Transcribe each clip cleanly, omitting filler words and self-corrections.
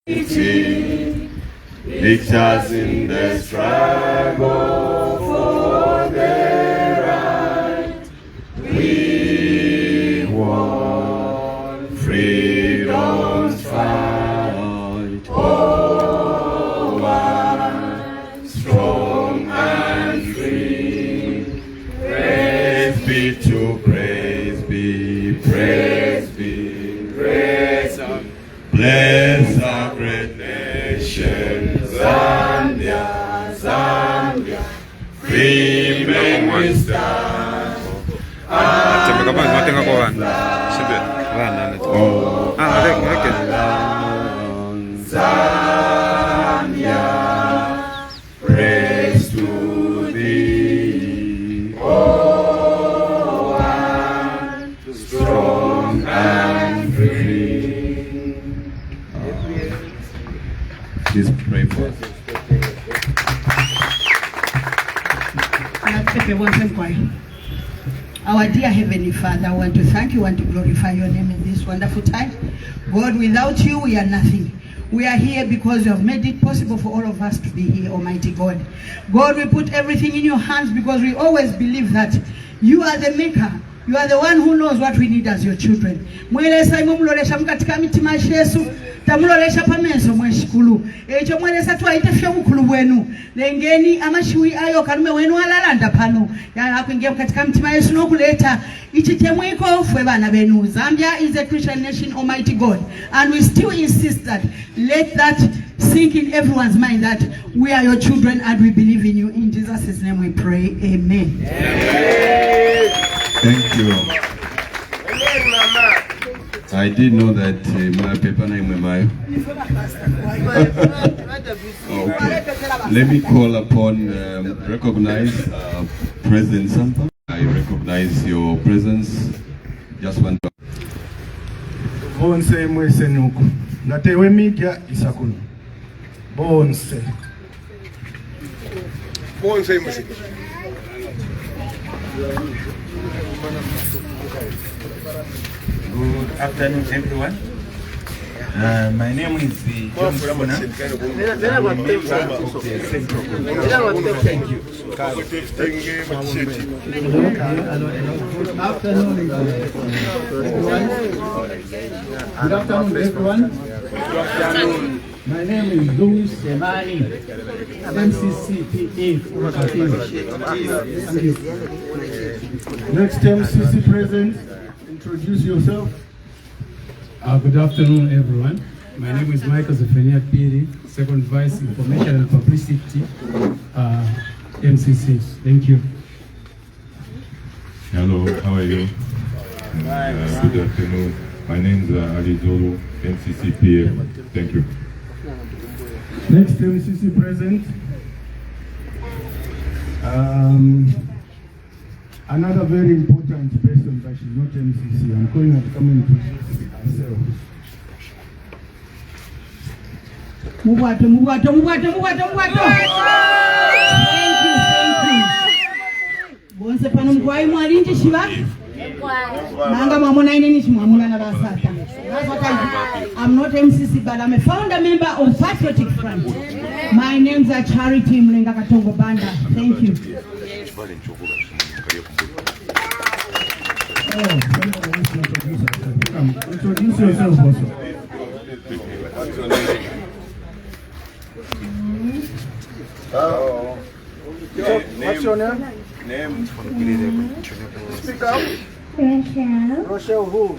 Victors in the struggle for their right. We want freedom's fight. Oh, one strong and free. Praise be to praise be, praise be, praise be. Bless our great nation, Zambia, Zambia, free men we stand. Zambia, praise to thee. Oh, one strong and free. Please pray for us. Our dear Heavenly Father, I want to thank you, I want to glorify your name in this wonderful time. God, without you, we are nothing. We are here because you have made it possible for all of us to be here, Almighty God. God, we put everything in your hands because we always believe that you are the maker. You are the one who knows what we need as your children. Tamulolesha pamenso mweshikulu echo mwelesa twaite fyo bukulu bwenu lengeni amashiwi ayo kalume wenu alalanda pano ya akuingia katika mtima Yesu nokuleta ichitemwiko fwe bana benu. Zambia is a Christian nation, Almighty God, and we still insist that let that sink in everyone's mind that we are your children and we believe in you. In Jesus' name we pray, amen. Thank you. I did know that my paper name my. Okay. Let me call upon recognize President Sampa. I recognize your presence. Just one. Bonse mwese nuku. Natewe media isakunu. Bonse. Bonse mwese. Good afternoon, everyone. My name is John Funa. I'm a member of the Central Committee. Thank you. Good afternoon, everyone. Good afternoon. My name is Zulu Semani, MCCPA. Thank you. Next MCC President, introduce yourself. Good afternoon, everyone. My name is Michael Zefania Piri, Second Vice Information and Publicity, MCC. Thank you. Hello, how are you? Good afternoon. My name is Ali Zulu, MCCPA. Thank you. Next MCC President. Another very important person, but she's not MCC. I'm calling her to come and introduce herself. Mubato. Thank you. Bonse pano mkwai mwalinji shiba? Nanga mamona ineni shimamuna na basata. I'm not MCC, but I'm a founder member of Patriotic Front. My name's Charity Mlenga Katongo Banda. Thank you. Introduce yourself also. What's your name? Speak up. Rochelle who?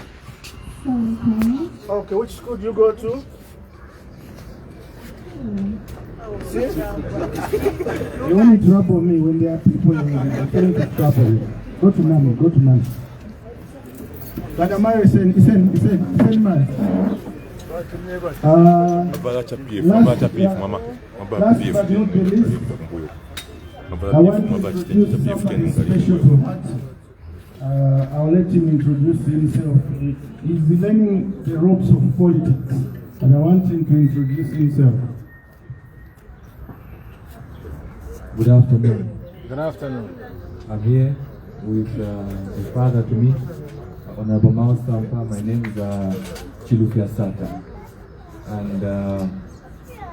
Okay, which school do you go to? See? You only trouble me when there are people in the trouble. Go to mommy. But Amari said, man. Last but not least, I want to introduce somebody special to heart. I'll let him introduce himself. He's learning the ropes of politics, and I want him to introduce himself. Good afternoon. Good afternoon. I'm here with a father to me, Honorable Sampa. My name is Chilufia Sata. And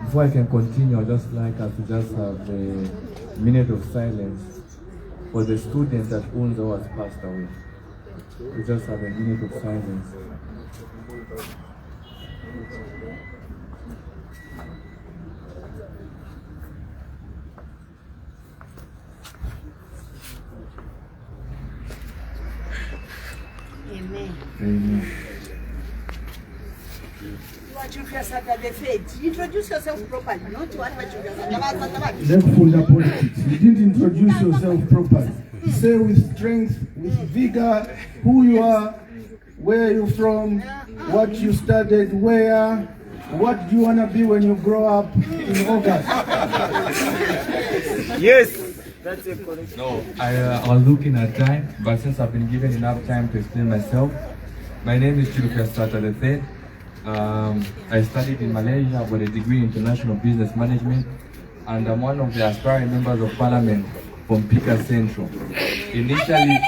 before I can continue, I'd just like us to just have a minute of silence for the student that owns who has passed away. We just have a minute of silence. Amen. Amen. Introduce yourself properly, not what Lekufunda politics. You didn't introduce yourself properly. Say with strength, with vigor, who you are, where you're from, what you studied, where, what do you want to be when you grow up in August? Yes. No, I was looking at time, but since I've been given enough time to explain myself, my name is Chilufya Sata III. I studied in Malaysia, I got a degree in international business management, and I'm one of the aspiring members of parliament from Pika Central. Initially,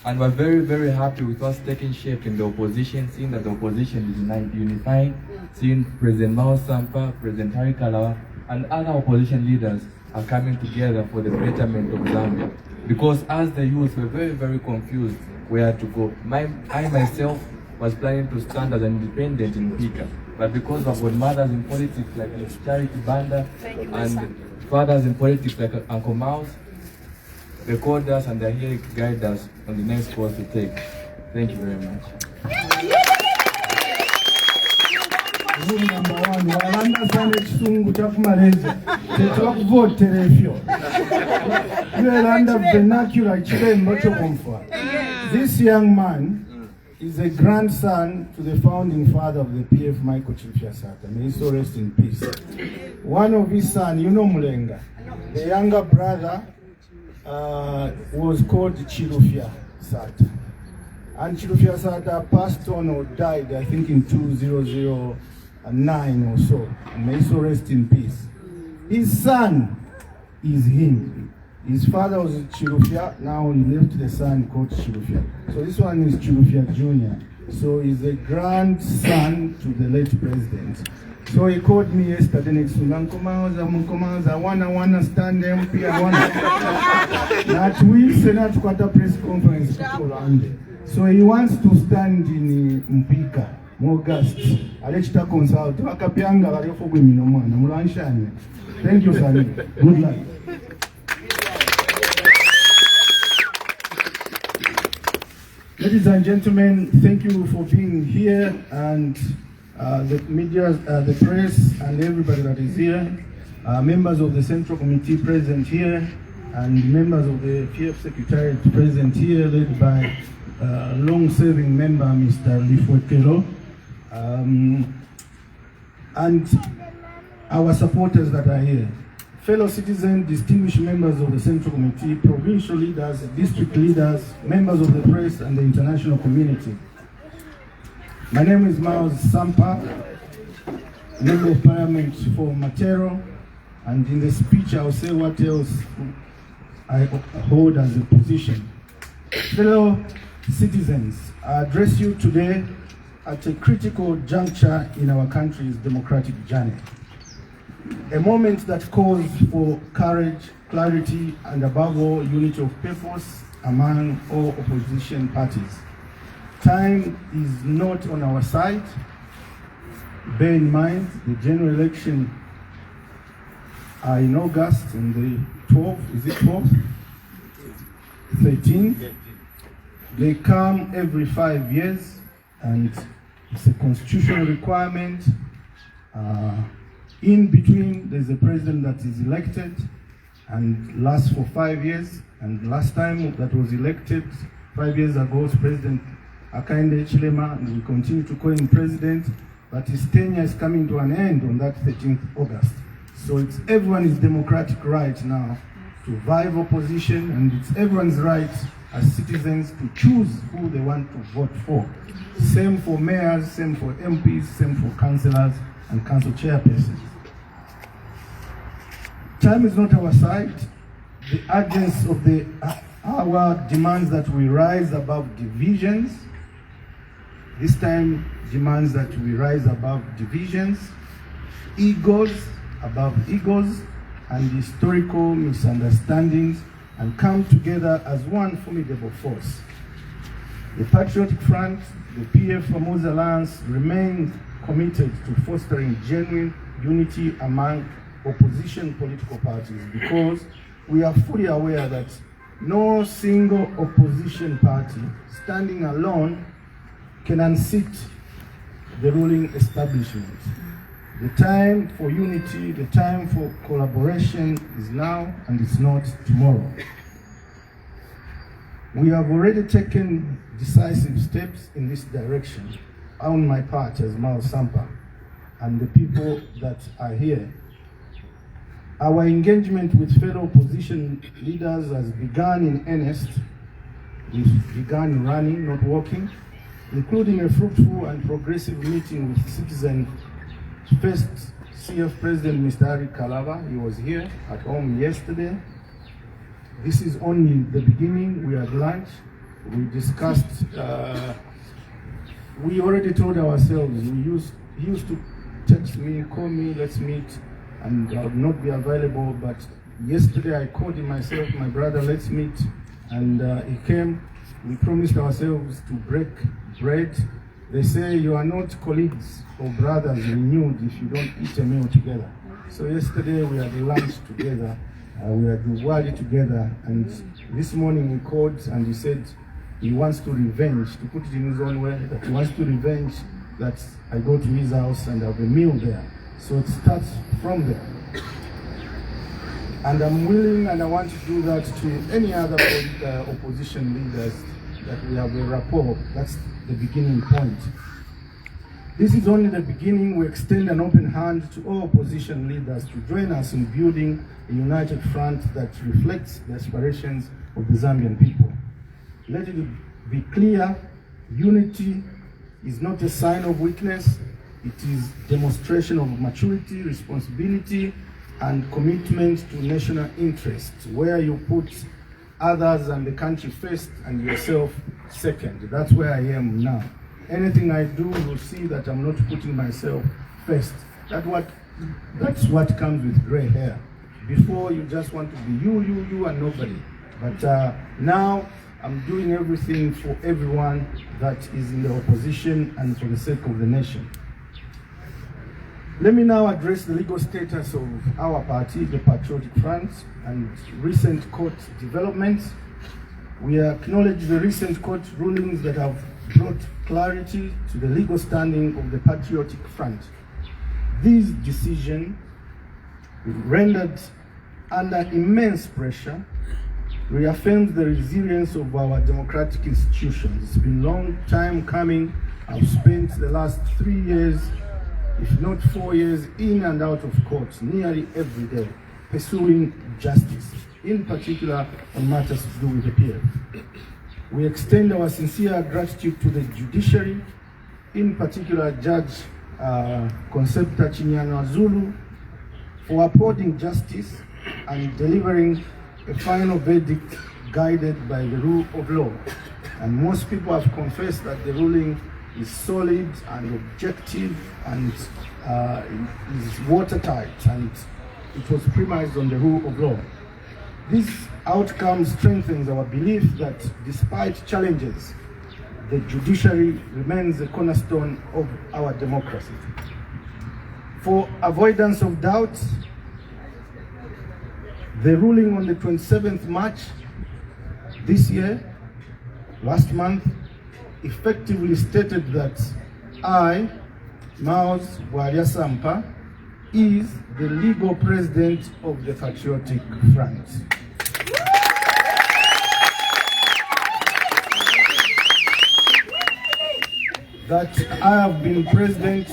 and we're very, very happy with us taking shape in the opposition, seeing that the opposition is unifying, seeing President Mao Sampa, President Harry Kalawa, and other opposition leaders are coming together for the betterment of Zambia. Because as the youth, we're very, very confused where to go. I myself was planning to stand as an independent in Pika, but because I've got mothers in politics like Charity Banda and fathers in politics like Uncle Mouse, they called us and they're here to guide us on the next course to take. Thank you very much. Rule number one, understand ekisungu kyakumaliriza tetwakuvootera efyo twelanda vernacular ekirembo kyokunfa. This young man is a grandson to the founding father of the PF, Michael Chilufya Sata. May he so rest in peace. One of his sons, you know Mulenga, the younger brother was called Chilufya Sata. And Chilufya Sata passed on or died, I think, in 2009 or so. May he so rest in peace. His son is him. His father was Chilufya, now he left the son called Chilufya. So this one is Chilufya Jr. So he's a grandson to the late president. So he called me yesterday next to Munkomaza, I wanna stand MP, I wanna. That we Senate quarter press conference. So he wants to stand in Mpika, August. Alechita consult, Akapianga, Varefogwe Minomana, Mulanshani. Thank you, Sally. Good luck. Ladies and gentlemen, thank you for being here, and the media, the press, and everybody that is here, members of the Central Committee present here, and members of the PF Secretariat present here, led by long-serving member Mr. Lifwekelo, and our supporters that are here. Fellow citizens, distinguished members of the Central Committee, provincial leaders, district leaders, members of the press and the international community. My name is Miles Sampa, Member of Parliament for Matero, and in the speech I'll say what else I hold as a position. Fellow citizens, I address you today at a critical juncture in our country's democratic journey. A moment that calls for courage, clarity, and above all, unity of purpose among all opposition parties. Time is not on our side. Bear in mind, the general election are in August, and the 12th, is it 12th? 13th. They come every 5 years, and it's a constitutional requirement. In between, there's a president that is elected and lasts for 5 years. And last time that was elected 5 years ago was President Akainde Chilema, and we continue to call him president, but his tenure is coming to an end on that 13th August. So it's everyone's democratic right now to vive opposition, and it's everyone's right as citizens to choose who they want to vote for. Same for mayors, same for MPs, same for councillors and council chairpersons. Time is not our side. The urgency of the Our demands that we rise above divisions. This time demands that we rise above divisions, egos above egos, and historical misunderstandings, and come together as one formidable force. The Patriotic Front, the PF Formos Alliance, remain committed to fostering genuine unity among opposition political parties, because we are fully aware that no single opposition party standing alone can unseat the ruling establishment. The time for unity, the time for collaboration is now, and it's not tomorrow. We have already taken decisive steps in this direction on my part as Mao Sampa and the people that are here. Our engagement with fellow opposition leaders has begun in earnest. We've begun running, not walking, including a fruitful and progressive meeting with Citizen First CF President Mr. Ari Kalava. He was here at home yesterday. This is only the beginning. We had lunch. We discussed. We already told ourselves. He used to text me, call me, let's meet, and I would not be available. But yesterday I called him myself, my brother, let's meet, and he came. We promised ourselves to break bread. They say you are not colleagues or brothers renewed if you don't eat a meal together. So yesterday we had lunch together, we had Wali together, and this morning we called and he said he wants to revenge, to put it in his own way, that he wants to revenge that I go to his house and have a meal there. So it starts from there. And I'm willing and I want to do that to any other opposition leaders, that we have a rapport. That's the beginning point. This is only the beginning. We extend an open hand to all opposition leaders to join us in building a united front that reflects the aspirations of the Zambian people. Let it be clear, unity is not a sign of weakness. It is demonstration of maturity, responsibility, and commitment to national interests, where you put others and the country first and yourself second. That's where I am now. Anything I do, you'll see that I'm not putting myself first. That's what comes with gray hair. Before, you just want to be you, and nobody. But now, I'm doing everything for everyone that is in the opposition and for the sake of the nation. Let me now address the legal status of our party, the Patriotic Front, and recent court developments. We acknowledge the recent court rulings that have brought clarity to the legal standing of the Patriotic Front. These decisions, rendered under immense pressure, reaffirms the resilience of our democratic institutions. It's been a long time coming. I've spent the last 3 years, if not 4 years, in and out of court, nearly every day, pursuing justice, in particular on matters to do with the PF. We extend our sincere gratitude to the judiciary, in particular Judge Concepta Chinyana Zulu, for upholding justice and delivering a final verdict guided by the rule of law. And most people have confessed that the ruling is solid and objective and is watertight, and it was premised on the rule of law. This outcome strengthens our belief that despite challenges, the judiciary remains the cornerstone of our democracy. For avoidance of doubt, the ruling on the 27th March this year, last month, effectively stated that I, Maus Bwalia Sampa, is the legal president of the Patriotic Front. That I have been president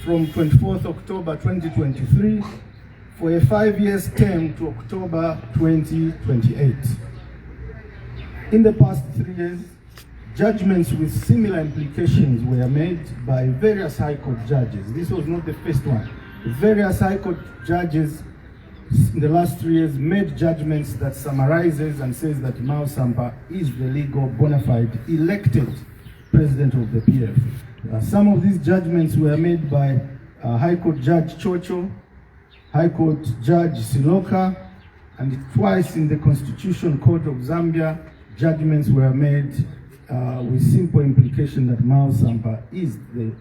from 24th October 2023 for a 5-year term to October 2028. In the past 3 years, judgments with similar implications were made by various High Court judges. This was not the first one. Various High Court judges in the last 3 years, made judgments that summarizes and says that Mao Sampa is the legal bona fide elected president of the PF. Some of these judgments were made by High Court Judge Chocho, High Court Judge Siloka, and twice in the Constitution Court of Zambia, judgments were made with simple implication that Mao Sampa is the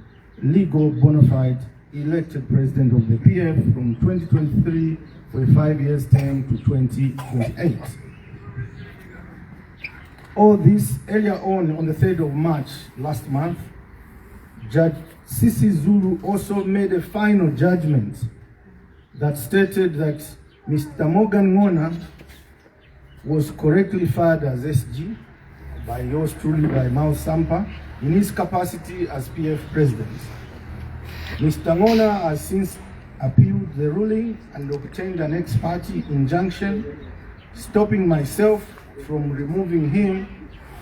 legal bona fide elected president of the PF from 2023 for a 5-year term to 2028. All this earlier on the 3rd of March last month, Judge Sisi Zulu also made a final judgment that stated that Mr. Morgan Ngona was correctly fired as SG by yours truly, by Mao Sampa, in his capacity as PF president. Mr. Ngona has since appealed the ruling and obtained an ex-party injunction, stopping myself from removing him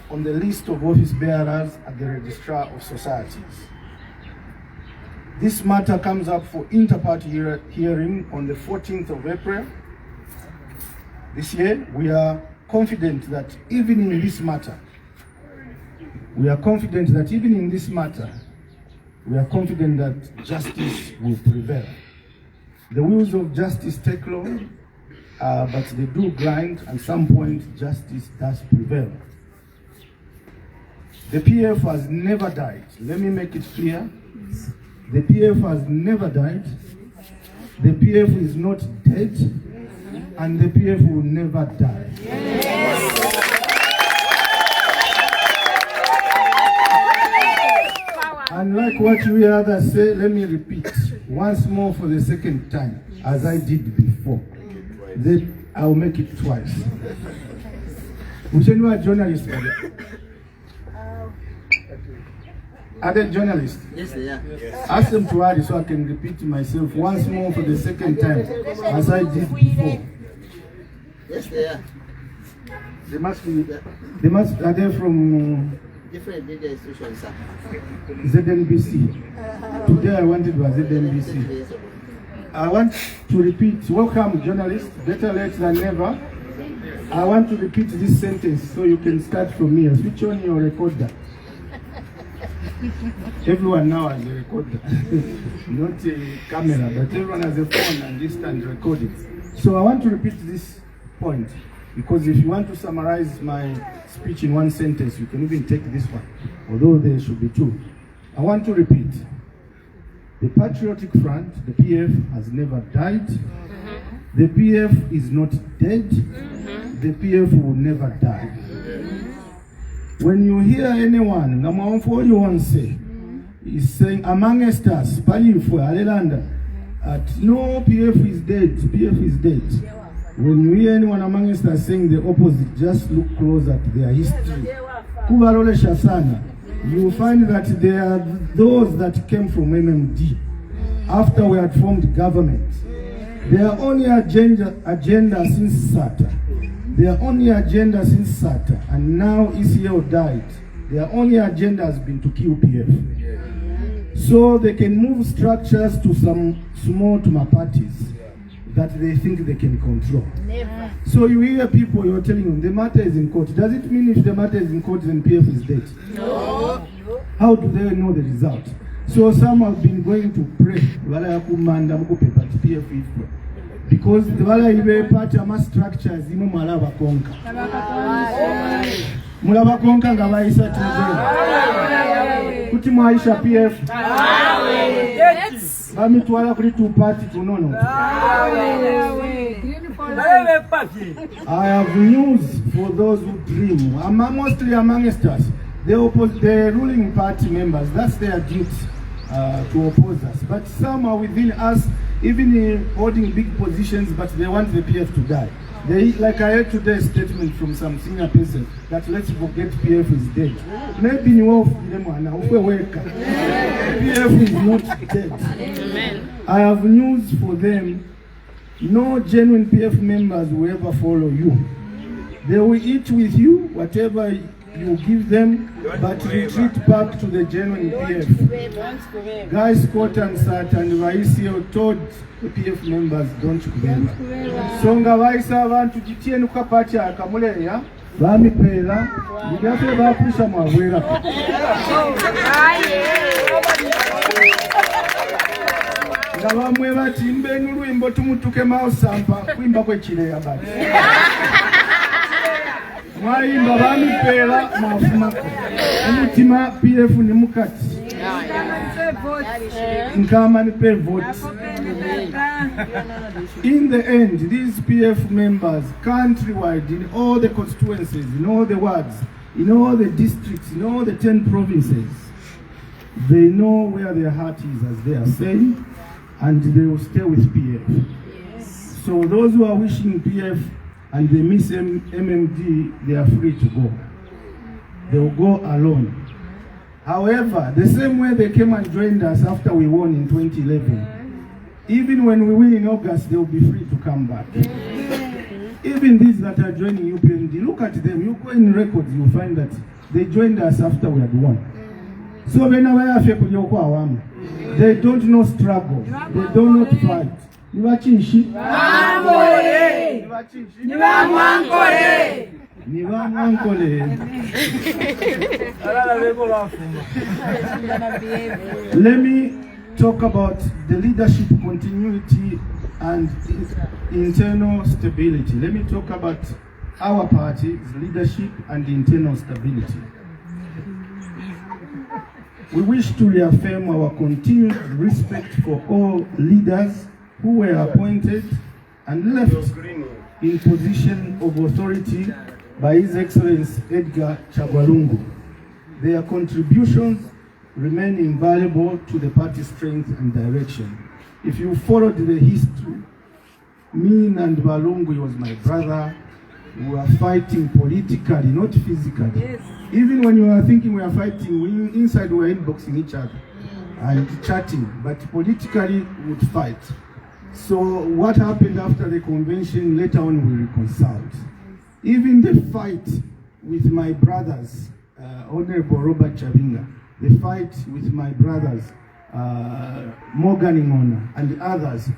on the list of office bearers at the Registrar of Societies. This matter comes up for inter-party hearing on the 14th of April this year. We are confident that even in this matter, we are confident that justice will prevail. The wheels of justice take long, but they do grind. At some point, justice does prevail. The PF has never died. Let me make it clear. The PF has never died. The PF is not dead, and the PF will never die. Yes. And like what we others say, let me repeat once more for the second time, as I did before. Then I'll make it twice. Are journalists? Are they journalists? Yes, they are. Ask them to add so I can repeat myself once more for the second time, as I did before. Yes, they are. Are they from different media institutions, sir? ZNBC. Today I wanted was ZNBC. I want to repeat, welcome journalists, better late than never. I want to repeat this sentence so you can start from here. Switch on your recorder. Everyone now has a recorder, not a camera, but everyone has a phone and instant recording. So I want to repeat this point, because if you want to summarize my speech in one sentence, you can even take this one, although there should be two. I want to repeat. The Patriotic Front, the PF, has never died. The PF is not dead. The PF will never die. When you hear anyone, is saying amongst us, no, PF is dead, PF is dead. When you hear anyone amongst us saying the opposite, just look close at their history. You will find that there are those that came from MMD after we had formed government. Their only agenda since SATA. Their only agenda since SATA, and now ECL died. Their only agenda has been to kill PF. So they can move structures to some small parties that they think they can control. Never. So you hear people, you're telling them the matter is in court. Does it mean if the matter is in court then PF is dead? No. How do they know the result? So some have been going to pray because the part of my structures is Mulaba Konka. Mulaba Konka Gabaisa Kuti Maisha PF. Bami tuwala kuli two party to no. I have news for those who dream. Mostly amongst us, the ruling party members, that's their duty to oppose us. But some are within us, even holding big positions, but they want the PF to die. Like I heard today's statement from some senior person that let's forget PF is dead. Maybe you will PF is not dead. I have news for them. No genuine PF members will ever follow you. They will eat with you, whatever you give them, but retreat back to the genuine PF. Guys Scott and Sat and Vaisio told the PF members don't kubeba. Songa Vaisa abantu jitienu kapati ya kamuleya, vami pela, vigafe vapusha mwawera. Nga bamwe bati mbe n'olwimbo tumutuke mao Sampa kwimba kwekireya bati. Mwayimba bamipela mwafumako. Omutima PF ni mukati. Nkama nipe vote. In the end, these PF members countrywide in all the constituencies, in all the wards, in all the districts, in all the 10 provinces, they know where their heart is, as they are saying, and they will stay with PF. Yes. So those who are wishing PF and they miss MMD, they are free to go. They will go alone. However, the same way they came and joined us after we won in 2011, even when we win in August, they will be free to come back. Even these that are joining UPND, look at them. You go in records, you'll find that they joined us after we had won. So they don't know struggle. They don't know fight. Nibachinshi. Let me talk about the leadership continuity and internal stability. Let me talk about our party's leadership and internal stability. We wish to reaffirm our continued respect for all leaders who were appointed and left in position of authority by His Excellency Edgar Chagwalungu. Their contributions remain invaluable to the party's strength and direction. If you followed the history, me and Balungu, he was my brother. We were fighting politically, not physically. Yes. Even when you were thinking we are fighting, inside we were inboxing each other and chatting, but politically we would fight. So what happened after the convention, later on we reconciled. Even the fight with my brothers, Honorable Robert Chabinga, the fight with my brothers, Morgan Ingona and others,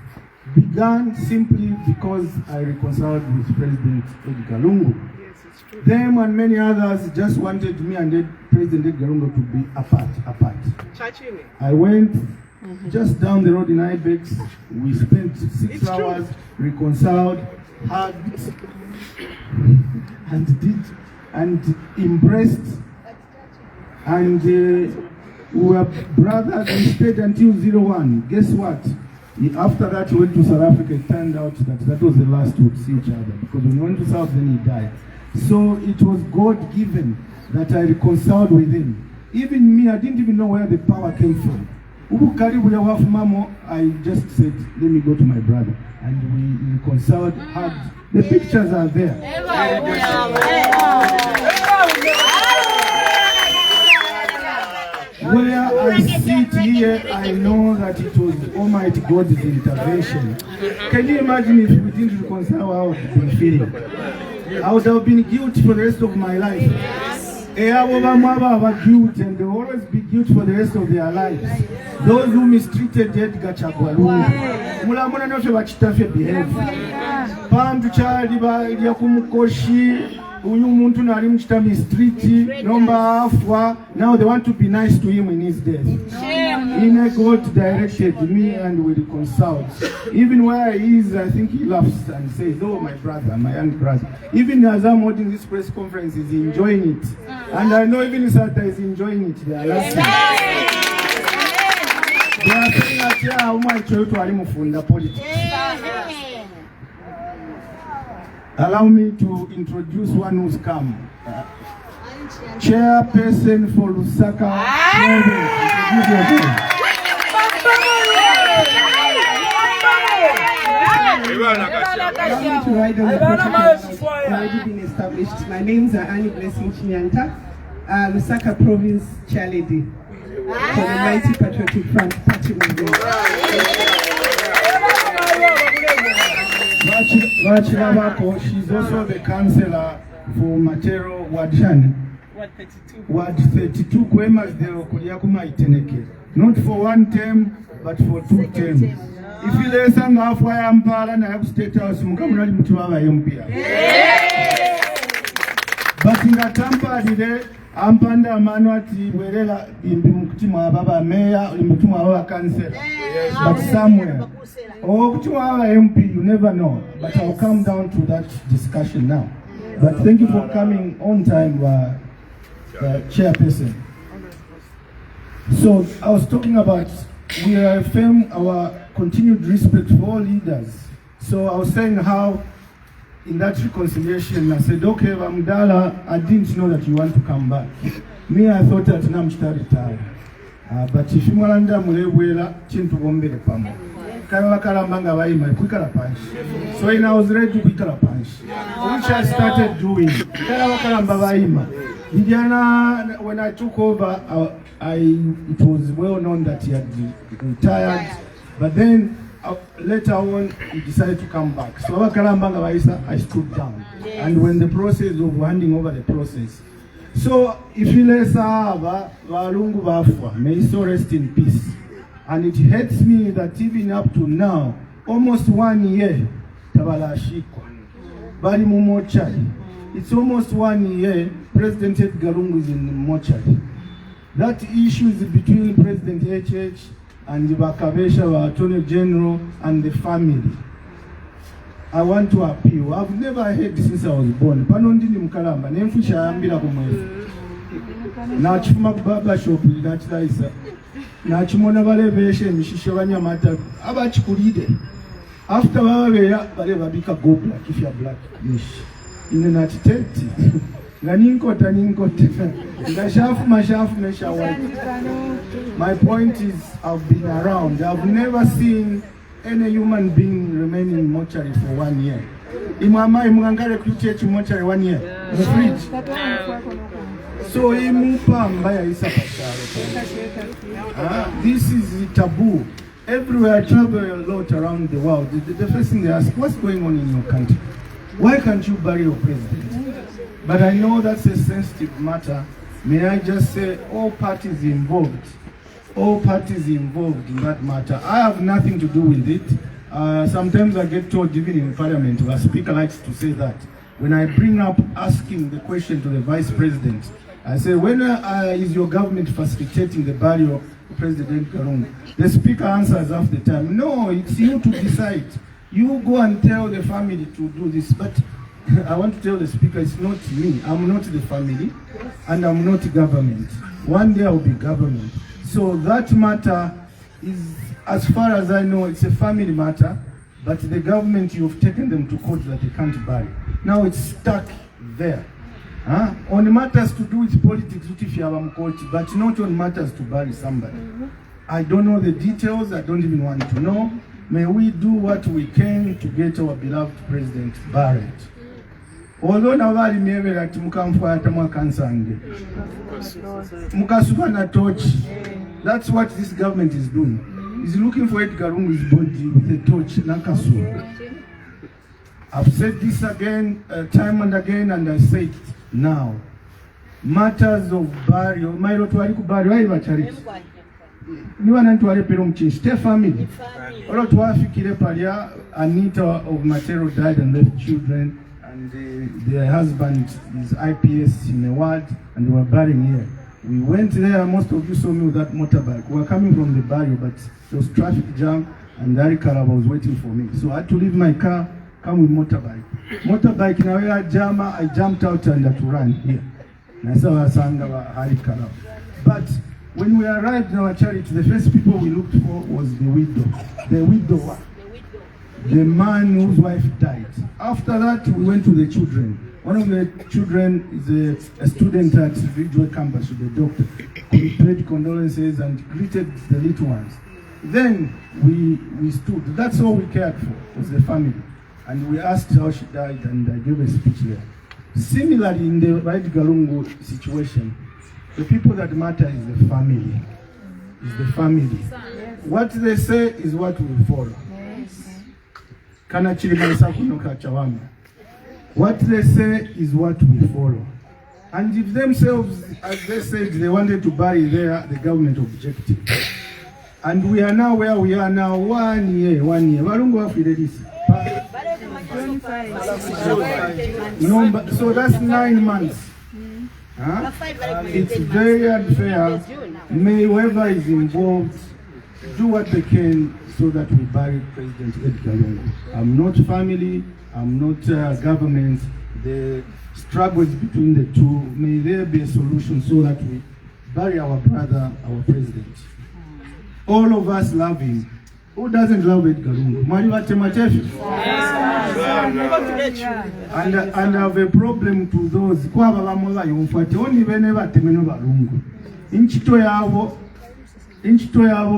began simply because I reconciled with President Edgar Lungu. Yes, it's true. Them and many others just wanted me and President Edgar Lungu to be apart. I went just down the road in Ibex. We spent 6 hours, reconciled, hugged, and embraced. And we were brothers. We stayed until 01. Guess what? After that, we went to South Africa. It turned out that was the last we would see each other. Because when we went to South, then he died. So it was God-given that I reconciled with him. Even me, I didn't even know where the power came from. I just said, let me go to my brother. And we reconciled, hugged. The pictures are there. Where I sit here, I know that it was Almighty God's intervention. Can you imagine if we didn't reconcile how I would have been feeling? I would have been guilty for the rest of my life. Guilt, and they will always be guilty for the rest of their lives. Those who mistreated Edgar Chagwalungu. Mulamuna nofe bachitafe behave. Pam tuchali ba ilia kumukoshi. Uyu muntu nali mchita mistriti. Nomba afwa. Now they want to be nice to him in his death. Inner God directed me and we reconciled. Even where he is, I think he laughs and says, oh, my brother, my young brother. Even as I'm holding this press conference, he's enjoying it. And I know even Sata is enjoying it. They are laughing. They are saying that, yeah, how much you to Alimufunda politics. Allow me to introduce one who's come. Chairperson for Lusaka province. Already been established. My names are Annie Blessing Chinyanta, Lusaka province chairlady for the Mighty Patriotic Front Party movement. She's also the councillor for Matero Wadjani. Ward 32 Kwemas de Okoliakuma Iteneke. Not for one term, but for 2 terms. If you listen to Afwa Ampara na Yaku State House, Mukamurali Mutuwa Yompia. But in a Tampa, Ampanda Manuati, Werela, in Mutima Baba Mayor, in Mutuma Baba Council. But somewhere. Oh, Mutuwa MP, you never know. But I'll come down to that discussion now. But thank you for coming on time, Chairperson. So I was talking about we affirm our continued respect for all leaders. So I was saying how in that reconciliation I said, okay, Ramdala, I didn't know that you want to come back. Me, I thought that I'm retire. But if you want to Mulewela, Chintu Gombele Pamo. Kalambanga Waima, Kwikala Punch. So when I was ready to Kwikala Punch, which I started doing. Kalamba Waima. Indiana, when I took over, it was well known that he had retired, but then later on he decided to come back. So I stood down, and when the process of handing over the process. So if you let Valungu Bafwa, may he so rest in peace. And it hurts me that even up to now, almost 1 year, Tabala Shikwa, Bali Mumochari. It's almost 1 year, President Edgar Lungu is in the mortuary. That issue is between President HH and the Bakabesha, our Attorney General, and the family. I want to appeal. I've never heard since I was born. Panondini Mkalamba, Nemfusha Ambila Kumwefu. Nachuma Baba Shop, Nachlaisa. Nachimona Valevesha, Mishishavanya Mata, Abachikuride. After Valeva Bika go black, if you're black. In the Natiteti. My point is, I've been around. I've never seen any human being remain in mortuary for 1 year. Imama imangare kuchechi mortuary 1 year. The fridge. So this is taboo. Everywhere I travel a lot around the world, the first thing they ask, what's going on in your country? Why can't you bury your president? But I know that's a sensitive matter. May I just say all parties involved in that matter. I have nothing to do with it. Sometimes I get told, even in Parliament, the Speaker likes to say that. When I bring up asking the question to the Vice President, I say, when is your government facilitating the burial of President Karungu? The Speaker answers half the time, no, it's you to decide. You go and tell the family to do this. But I want to tell the Speaker, it's not me. I'm not the family, and I'm not government. One day I'll be government. So that matter is, as far as I know, it's a family matter, but the government, you've taken them to court that they can't bury. Now it's stuck there. On matters to do with politics, but not on matters to bury somebody. I don't know the details. I don't even want to know. May we do what we can to get our beloved president buried. Although Navari Meve at Mukamfuatama Kansange, Mukasupana torch, that's what this government is doing. Is looking for Edgar Lungu's body with a torch, Nakasu. I've said this again, time and again, and I say it now. Matters of burial, my Rotuariku burial, charity. You want to have stay family. All to Afikire Paria, Anita of Matero died and left children, and their husband is IPS in the ward, and they were burying here. We went there, most of you saw me with that motorbike. We were coming from the burial, but there was traffic jam, and Dari Karaba was waiting for me. So I had to leave my car, come with motorbike. Motorbike, now I jumped out and had to run here. And I saw Sanga Hari Karaba. But when we arrived in our charity, the first people we looked for was the widow. The widower. The man whose wife died. After that, we went to the children. One of the children is a student at Ridgeway campus with a doctor. We paid condolences and greeted the little ones. Then we stood. That's all we cared for, was the family. And we asked how she died, and I gave a speech there. Similarly, in the Edgar Lungu situation, the people that matter is the family. Is the family. What they say is what we follow. What they say is what we follow. And if themselves, as they said, they wanted to bury there, the government objected. And we are now where we are now, 1 year. Walungu wafire this. No, so that's 9 months. Huh? It's very unfair. May whoever is involved do what they can so that we bury President Edgar Lungu. I'm not family, I'm not government. The struggles between the two, may there be a solution so that we bury our brother, our president. All of us love him. Who doesn't love Edgar Lungu? And I have a problem to those who have only whenever temeno balungu. Inchito yavo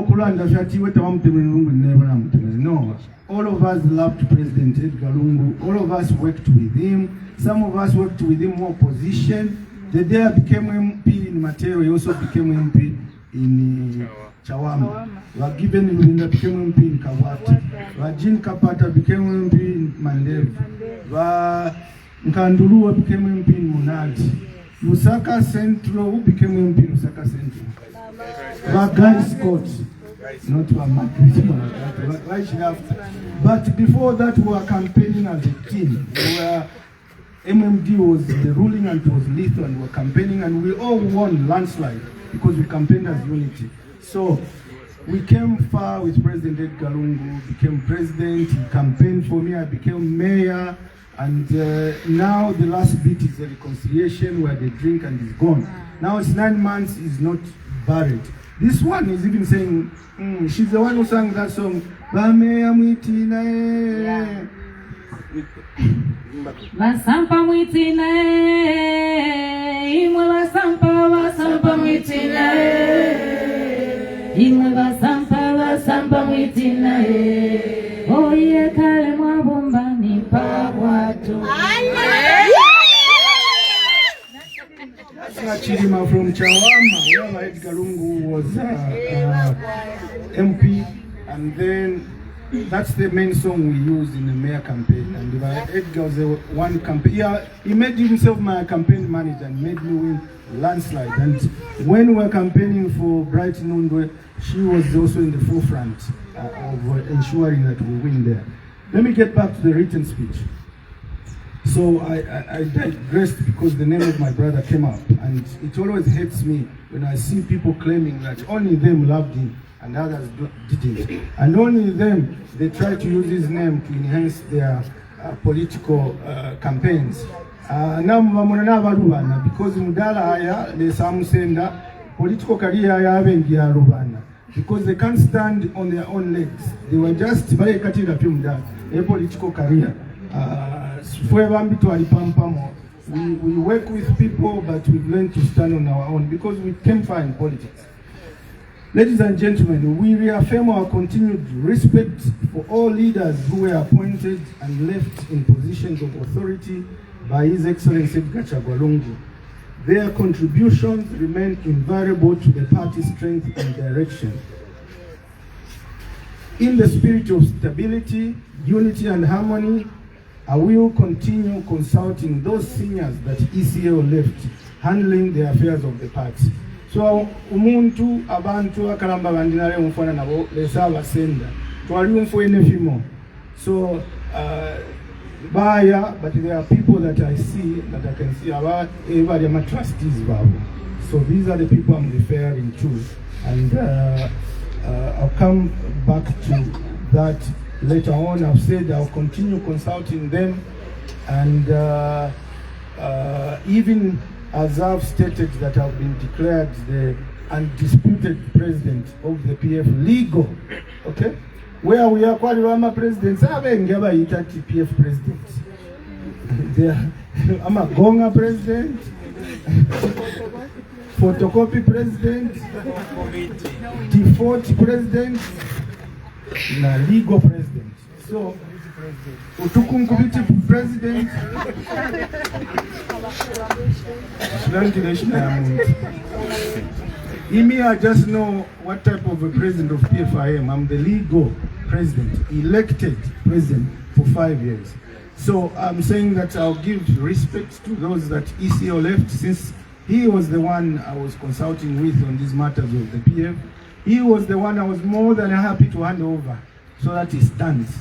kulanda shati weta wamtemeno lungu never namtemeno. No. All of us loved President Edgar Lungu. All of us worked with him. Some of us worked with him more opposition. The day I became MP in Matero, he also became MP in Chawama. Wagiben Lulinda became MP in Kawati. Wajin Kapata became MP in Mandevu. Nkandulua became MP in Munati. Lusaka Central, who became MP in Lusaka Central? Guy Scott. Not Makebi. But before that, we were campaigning as a team. MMD was the ruling and it was lethal, and we were campaigning, and we all won landslide because we campaigned as unity. So we came far with President Edgar Lungu, became president, he campaigned for me, I became mayor, and now the last bit is the reconciliation where they drink and is gone. Now it's 9 months, he's not buried. This one is even saying, she's the one who sang that song, Vasampa mwitina imwe vasampa mwitina imwe vasampa mwitina oye kale mwabombani pa watu. Chirima from Chawama, where Edgar Lungu was MP, and then that's the main song we used in the mayor campaign. And Edgar was the one campaign. Yeah, he made himself my campaign manager and made me win landslide. And when we were campaigning for Bright Nundwe, she was also in the forefront of ensuring that we win there. Let me get back to the written speech. So I digressed because the name of my brother came up, and it always hurts me when I see people claiming that only them loved him and others didn't. And only them, they try to use his name to enhance their political campaigns. Because mudala haya le samusenda political career ya abengi ya rubana, because they can't stand on their own legs. They were just a political career. We work with people, but we've learned to stand on our own because we came far in politics. Ladies and gentlemen, we reaffirm our continued respect for all leaders who were appointed and left in positions of authority by His Excellency Edgar Lungu. Their contributions remain invaluable to the party's strength and direction. In the spirit of stability, unity and harmony, I will continue consulting those seniors that ECL left, handling the affairs of the party. So, umuntu abantu akalamba bandinale mfana nabo lesa abasenda. Twali mfwene fimo. So, baya, but there are people that I see, that I can see about everybody my trustees babo. So these are the people I'm referring to, and I'll come back to that later on. I've said I'll continue consulting them, and even as I've stated that I've been declared the undisputed president of the PF legal, okay? Where we are quite presidents, I'm a PF president. I'm a Gonga president, photocopy president, default president, and legal president. So, Utukunkubiti president. I just know what type of a president of PF I am. I'm the legal president, elected president for 5 years. So I'm saying that I'll give respect to those that ECO left, since he was the one I was consulting with on these matters of the PF. He was the one I was more than happy to hand over so that he stands,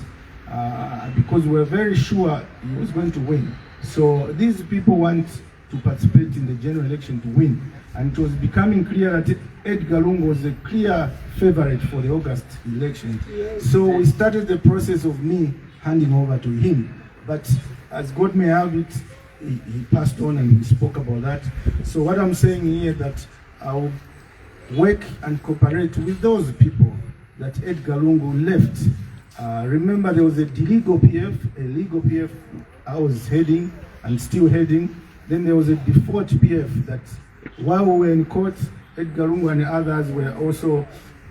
because we're very sure he was going to win. So these people want to participate in the general election to win. And it was becoming clear that Edgar Lungu was a clear favorite for the August election. So we started the process of me handing over to him. But as God may have it, he passed on and we spoke about that. So what I'm saying here that I'll work and cooperate with those people that Edgar Lungu left. Remember there was a legal PF, a legal PF I was heading and still heading. Then there was a default PF that while we were in court, Edgar Lungu and others were also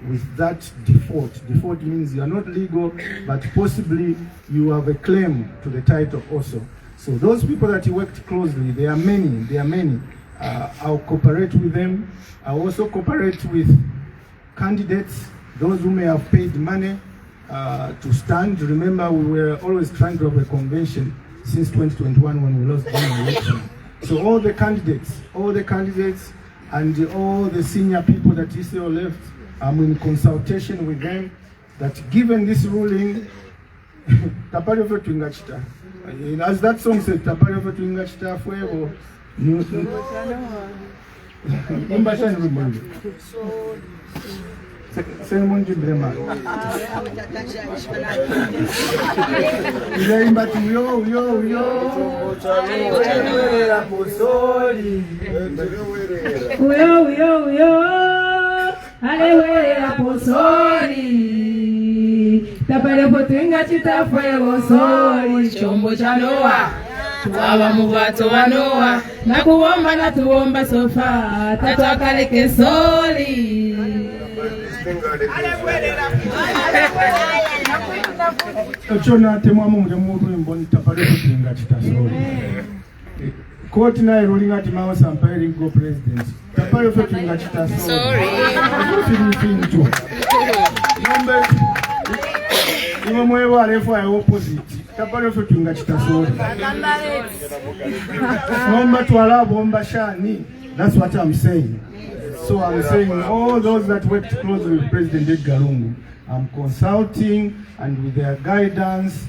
with that default. Default means you are not legal, but possibly you have a claim to the title also. So those people that you worked closely, there are many. I'll cooperate with them. I'll also cooperate with candidates, those who may have paid money to stand. Remember, we were always trying to have a convention since 2021 when we lost the election. So all the candidates and all the senior people that ECO left, I'm in consultation with them that given this ruling, as that song says, Alewera posori tapare potringa chitafwe posori chombo cha Noa tuwa mubato wa Noa na kuomba na tuomba sofa tatu akaleke sori ochona temwamu mujamu mboni tapare potringa chitasori court na ruling at Mao Sampa go president. Tapare potringa chitasori. Sorry. Iwe mwewa refu ya opposite. Tapare potringa chitasori. Nomba tuwala bomba shani. That's what I'm saying. So I'm saying all those that worked closely with President Edgar Lungu, I'm consulting and with their guidance,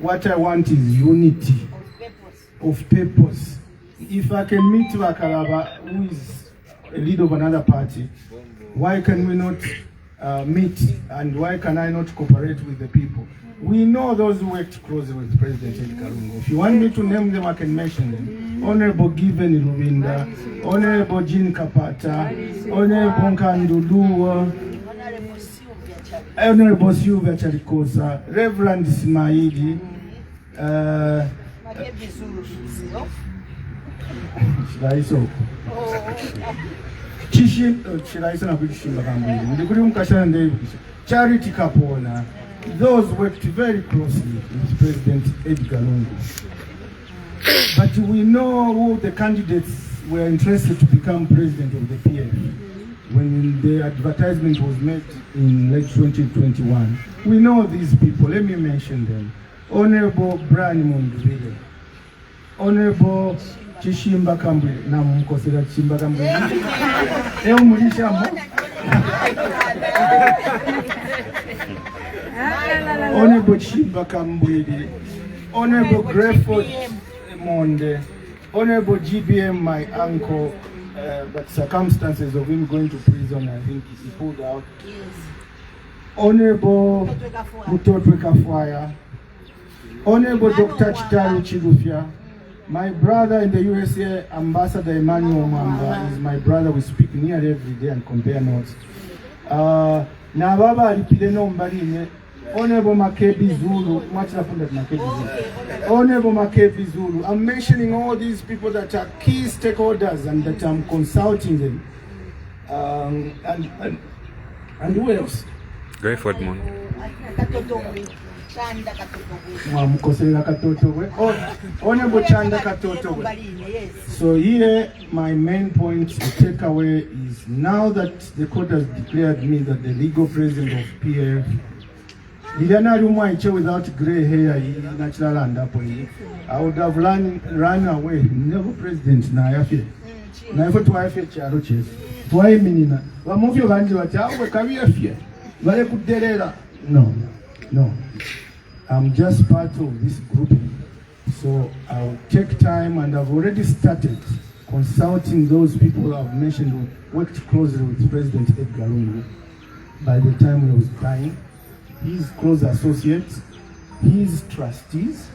what I want is unity of purpose. If I can meet Wakalaba, who is a leader of another party, why can we not meet, and why can I not cooperate with the people? We know those who worked closely with President Edgar Lungu. If you want me to name them, I can mention them. Honorable Given Irubinda, Honorable Jean Kapata, Honorable Nkandulu, Honorable Sylvia Charikosa, Reverend Ismaili, Charity Kapona. Those worked very closely with President Edgar Lungu. But we know who the candidates were interested to become president of the PF when the advertisement was made in late 2021. We know these people. Let me mention them. Honorable Brian Mundubile, Honorable Chishimba Kambwe, na mkosera Chishimba Kambwe. Eo mulisha mo. Honorable Chishimba Kambwe, Honorable Grefford Monde, Honorable GBM, my uncle, but circumstances of him going to prison, I think he pulled out. Honorable Mutotwe Kafwaya, Honorable Dr. Chitaru Chilufya, my brother in the USA, Ambassador Emmanuel Mamba, is my brother. We speak nearly every day and compare notes. Na baba alipileno mbaline, Honorable Makebi Zulu, much happened at Makebi Zulu. Honorable Makebi Zulu. I'm mentioning all these people that are key stakeholders and that I'm consulting them. And who else? Grefford Mon. Honorable Chanda Katoto. So here my main point to take away is now that the court has declared me that the legal president of PF Liliana Lumwaiche without grey hair, natural and up. I would have run away. Never president na yafe. Na ifo twafe charo chese. Twaye minina. Wamofyo banje batawe kabiyafye. Vale kuderera. No. I'm just part of this group. So I'll take time, and I've already started consulting those people I've mentioned who worked closely with President Edgar Lungu by the time he was dying, his close associates, his trustees.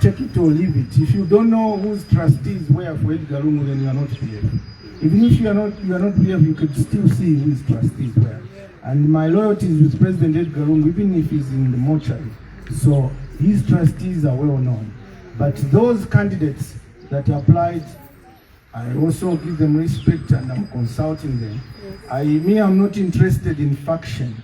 Take it or leave it. If you don't know whose trustees were for Edgar Lungu, then you are not PF. Even if you are not PF, you could still see whose trustees were. And my loyalty is with President Edgar Lungu, even if he's in the mortuary. So his trustees are well known. But those candidates that applied, I also give them respect and I'm consulting them. I'm not interested in faction.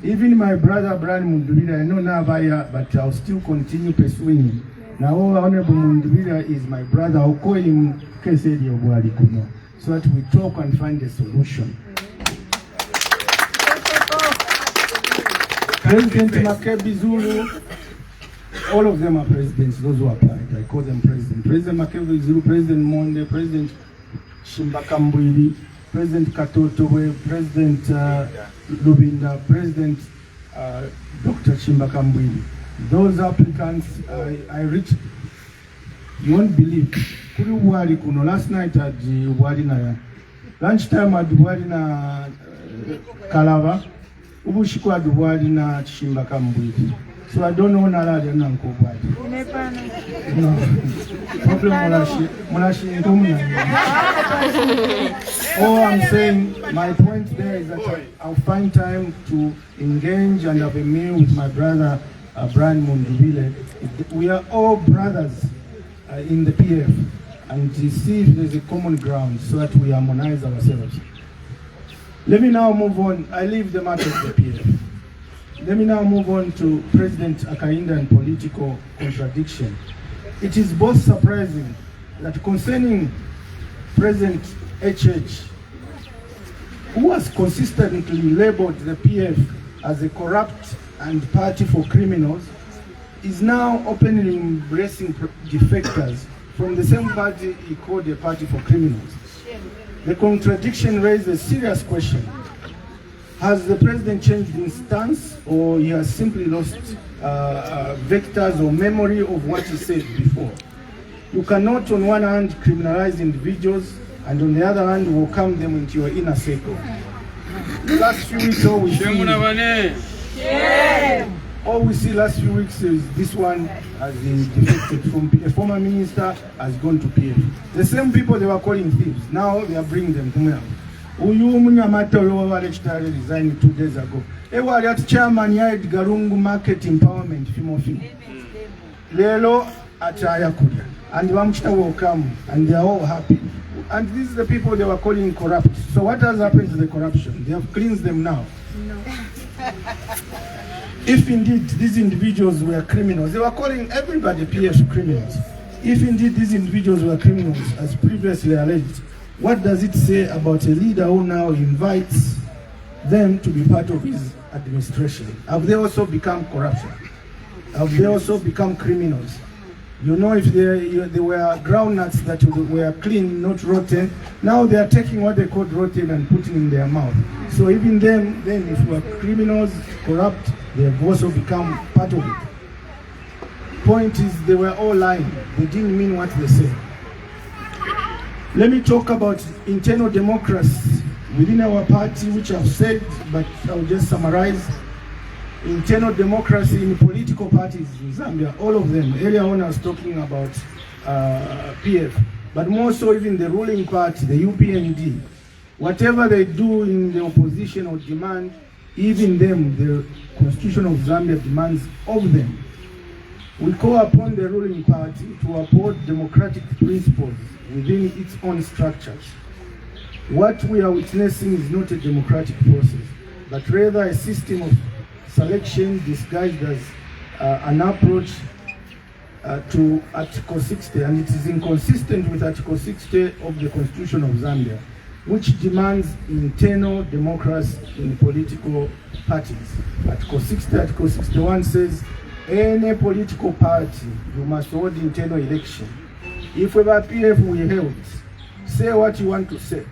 Even my brother Brian Mundubira, I know Navaya, but I'll still continue pursuing him. Now Honorable Mundubira is my brother. I'll call him Kesedi Obwali Kuno, so that we talk and find a solution. President Makebi, Zulu, all of them are presidents, those who applied. I call them president. President Makebi, Zulu, President Monde, President Shimbakambwili, President Katotowe, President Lubinda, President Dr. Shimbakambwili. Those applicants, I reached, you won't believe, last night at the lunchtime at the Kalava, Ubushikwa Duwadi na Chimbaka Mbwiti. So I don't know Nala de Nanko Bwadi. No. Problem All I'm saying, my point there is that I'll find time to engage and have a meal with my brother Brian Mundubile. We are all brothers in the PF, and to see if there's a common ground so that we harmonize ourselves. Let me now move on. I leave the matter of the PF. Let me now move on to President Akainda and political contradiction. It is both surprising that concerning President HH, who has consistently labeled the PF as a corrupt and party for criminals, is now openly embracing defectors from the same party he called a party for criminals. The contradiction raised a serious question. Has the president changed his stance, or he has simply lost vectors or memory of what he said before? You cannot on one hand criminalize individuals and on the other hand welcome them into your inner circle. The last few weeks all we see last few weeks is this one has been defected from a former minister has gone to PF. The same people they were calling thieves, now they are bringing them to me. Uyu Munyamato resigned 2 days ago. Ewa at chairman ya Edgar Lungu market empowerment fimo. Lelo ataya kuja. And Wamchita will come and they are all happy. And these are the people they were calling corrupt. So what has happened to the corruption? They have cleansed them now. No. If indeed these individuals were criminals, they were calling everybody PF criminals. If indeed these individuals were criminals, as previously alleged, what does it say about a leader who now invites them to be part of his administration? Have they also become corruption? Have they also become criminals? You know, if they were groundnuts that were clean, not rotten, now they are taking what they called rotten and putting in their mouth. So even them, then if we are criminals, corrupt, they have also become part of it. Point is, they were all lying. They didn't mean what they said. Let me talk about internal democracy within our party, which I've said, but I'll just summarize. Internal democracy in political parties in Zambia, all of them. Earlier on I was talking about PF, but more so even the ruling party, the UPND. Whatever they do in the opposition or demand, even them, the Constitution of Zambia demands of them. We call upon the ruling party to uphold democratic principles within its own structures. What we are witnessing is not a democratic process, but rather a system of selection disguised as an approach to Article 60, and it is inconsistent with Article 60 of the Constitution of Zambia. which demands internal democracy in political parties. Article 60, Article 61 says, any political party, you must hold internal election. If we were PF, we held, say what you want to say.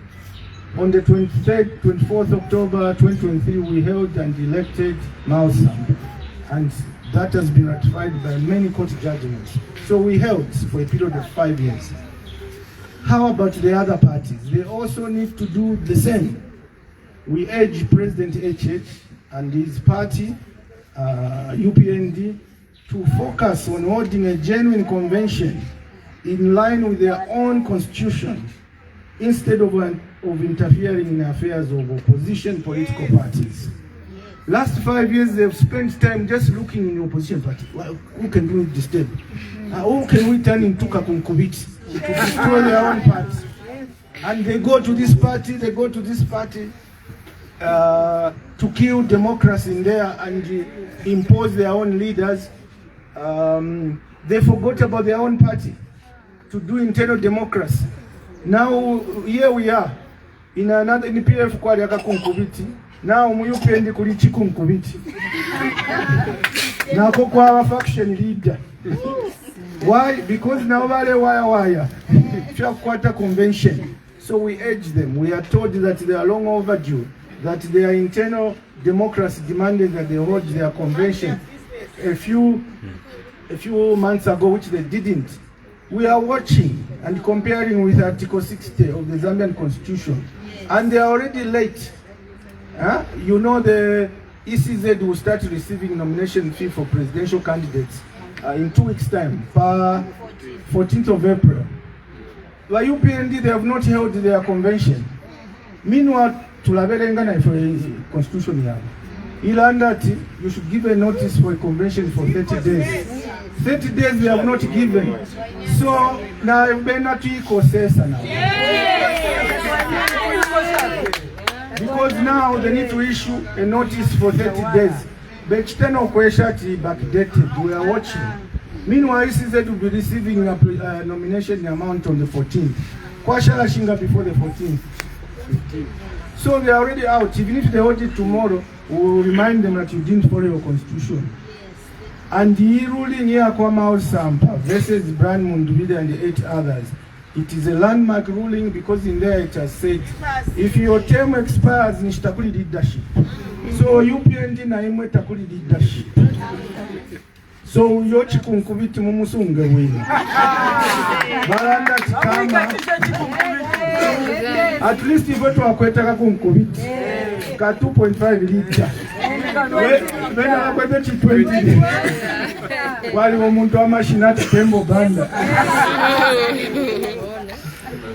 On the 23rd, 24th October 2023, we held and elected Sampa, and that has been ratified by many court judgments. So we held for a period of 5 years. How about the other parties? They also need to do the same. We urge President HH and his party, UPND, to focus on holding a genuine convention in line with their own constitution, instead of interfering in the affairs of opposition political parties. Last 5 years, they've spent time just looking in the opposition party. Well, who can we disturb? Who can we turn into Kakunkubit to destroy their own party? And they go to this party, they go to this party to kill democracy in there and impose their own leaders. They forgot about their own party to do internal democracy. Now here we are in another in PF kwali akakunkubiti. Now mu UPND kuli chikunkubiti. Now kwa our faction leader. Why? Because now wale wire quarter convention. So we urge them. We are told that they are long overdue, that their internal democracy demanded that they hold their convention a few months ago, which they didn't. We are watching and comparing with Article 60 of the Zambian Constitution, and they are already late. You know, the ECZ will start receiving nomination fee for presidential candidates in 2 weeks' time, 14th of April. The UPND, they have not held their convention. Meanwhile, tulaberengana for a constitution here. Ilandati, you should give a notice for a convention for 30 days. 30 days they have not given. So now because now they need to issue a notice for 30 days. But backdated. We are watching. Meanwhile, ECZ will be receiving a nomination amount on the 14th. Kwashala Shinga before the 14th. So they are already out. Even if they hold it tomorrow, we will remind them that you didn't follow your constitution. And the ruling here kwa Sampa versus Brian Mundubide and the 8 others, it is a landmark ruling because in there it has said, if your term expires, nishitakuli leadership. So UPND na imwe takuli leadership. So yochi kunkubiti mumusunge wina. Balanda chikama. At least if you wakwetaka kunkubiti. Ka 2.5 liter. Wena wakwete chi 20. Wali omuntu amashinati tembo banda.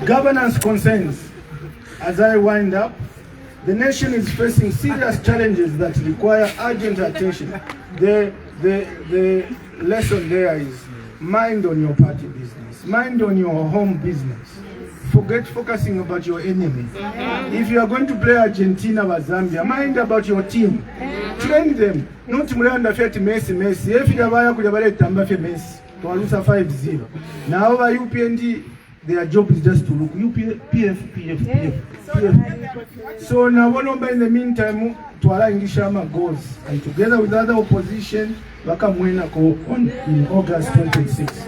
Governance concerns. As I wind up, the nation is facing serious challenges that require urgent attention. The lesson there is mind on your party business, mind on your home business. Forget focusing about your enemy. If you are going to play Argentina or Zambia, mind about your team. Train them. Not Mulanda Fiat Messi. If you are going to Tamba Messi, to lose 5-0. Now over UPND, their job is just to look. PF. So now in the meantime, Twala Ingishama goes, and together with other opposition, Wakamwena go on in August 26.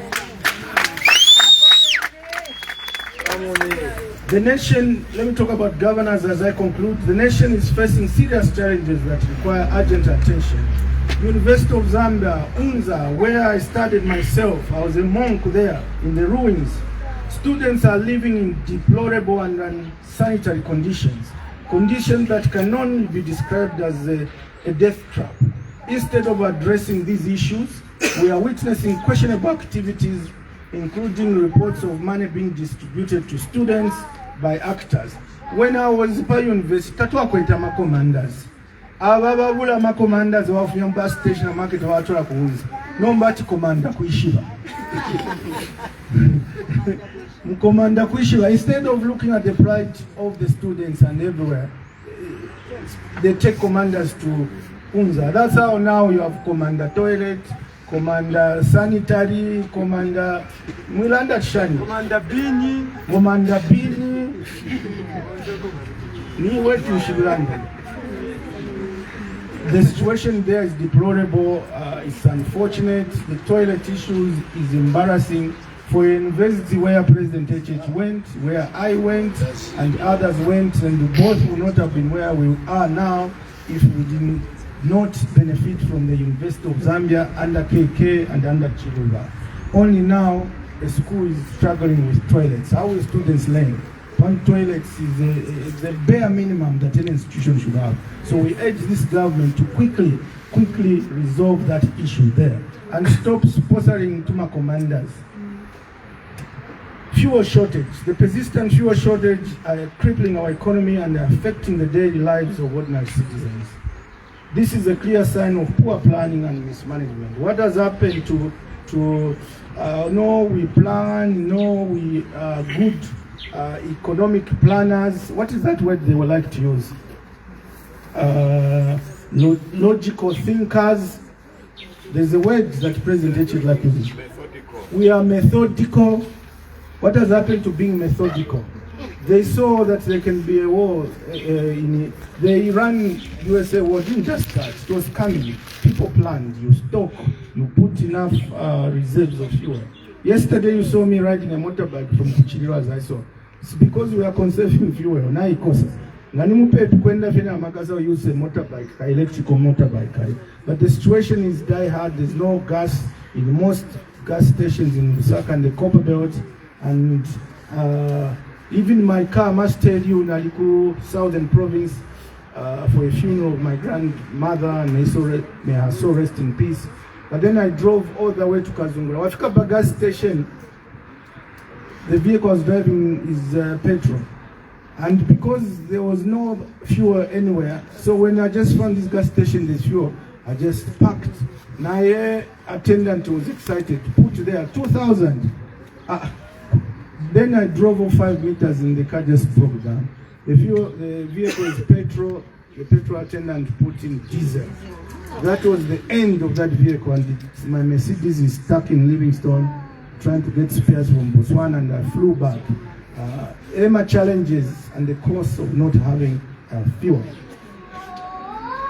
The nation, let me talk about governance as I conclude. The nation is facing serious challenges that require urgent attention. University of Zambia, Unza, where I studied myself, I was a monk there in the ruins. Students are living in deplorable and unsanitary conditions that can only be described as a death trap. Instead of addressing these issues, we are witnessing questionable activities, including reports of money being distributed to students by actors. When I was at university, tatwa kweta makomanders. Abababula makomanders wafunya bus station market watola kuuza. Nombati komanda kuishiba. Commander Kuishiwa, instead of looking at the plight of the students and everywhere, they take commanders to Unza. That's how now you have Commander Toilet, Commander Sanitary, Commander Mulanda Shani, Commander Bini, The situation there is deplorable. It's unfortunate. The toilet issues is embarrassing. For a university where President H.H. went, where I went, and others went, and both would not have been where we are now if we did not benefit from the University of Zambia under KK and under Chiluba. Only now, the school is struggling with toilets. How will students learn? One toilet is the bare minimum that any institution should have. So we urge this government to quickly resolve that issue there and stop sponsoring Tuma commanders. Fuel shortage. The persistent fuel shortage are crippling our economy and affecting the daily lives of ordinary citizens. This is a clear sign of poor planning and mismanagement. What has happened to no, we plan, no, we are good economic planners. What is that word they would like to use? Logical thinkers. There's a word that President H would like to use. We are methodical. What has happened to being methodical? They saw that there can be a war. The Iran-USA war didn't just start. It was coming. People planned. You stock. You put enough reserves of fuel. Yesterday you saw me riding a motorbike from Kuchiliro, as I saw. It's because we are conserving fuel. Now it costs. Use a motorbike, electrical motorbike. But the situation is die hard. There's no gas in most gas stations in Lusaka and the Copper Belt. And even my car, I must tell you, Naliku, Southern Province, for a funeral of my grandmother, and may her soul rest in peace. But then I drove all the way to Kazungura. Wafika gas station, the vehicle I was driving is petrol. And because there was no fuel anywhere, so when I just found this gas station, there's fuel, I just parked. Now, attendant was excited to put there 2,000. Then I drove 5 meters and the car just broke down. The vehicle is petrol. The petrol attendant put in diesel. That was the end of that vehicle, and my Mercedes is stuck in Livingstone trying to get spares from Botswana, and I flew back. EMA challenges and the cost of not having fuel.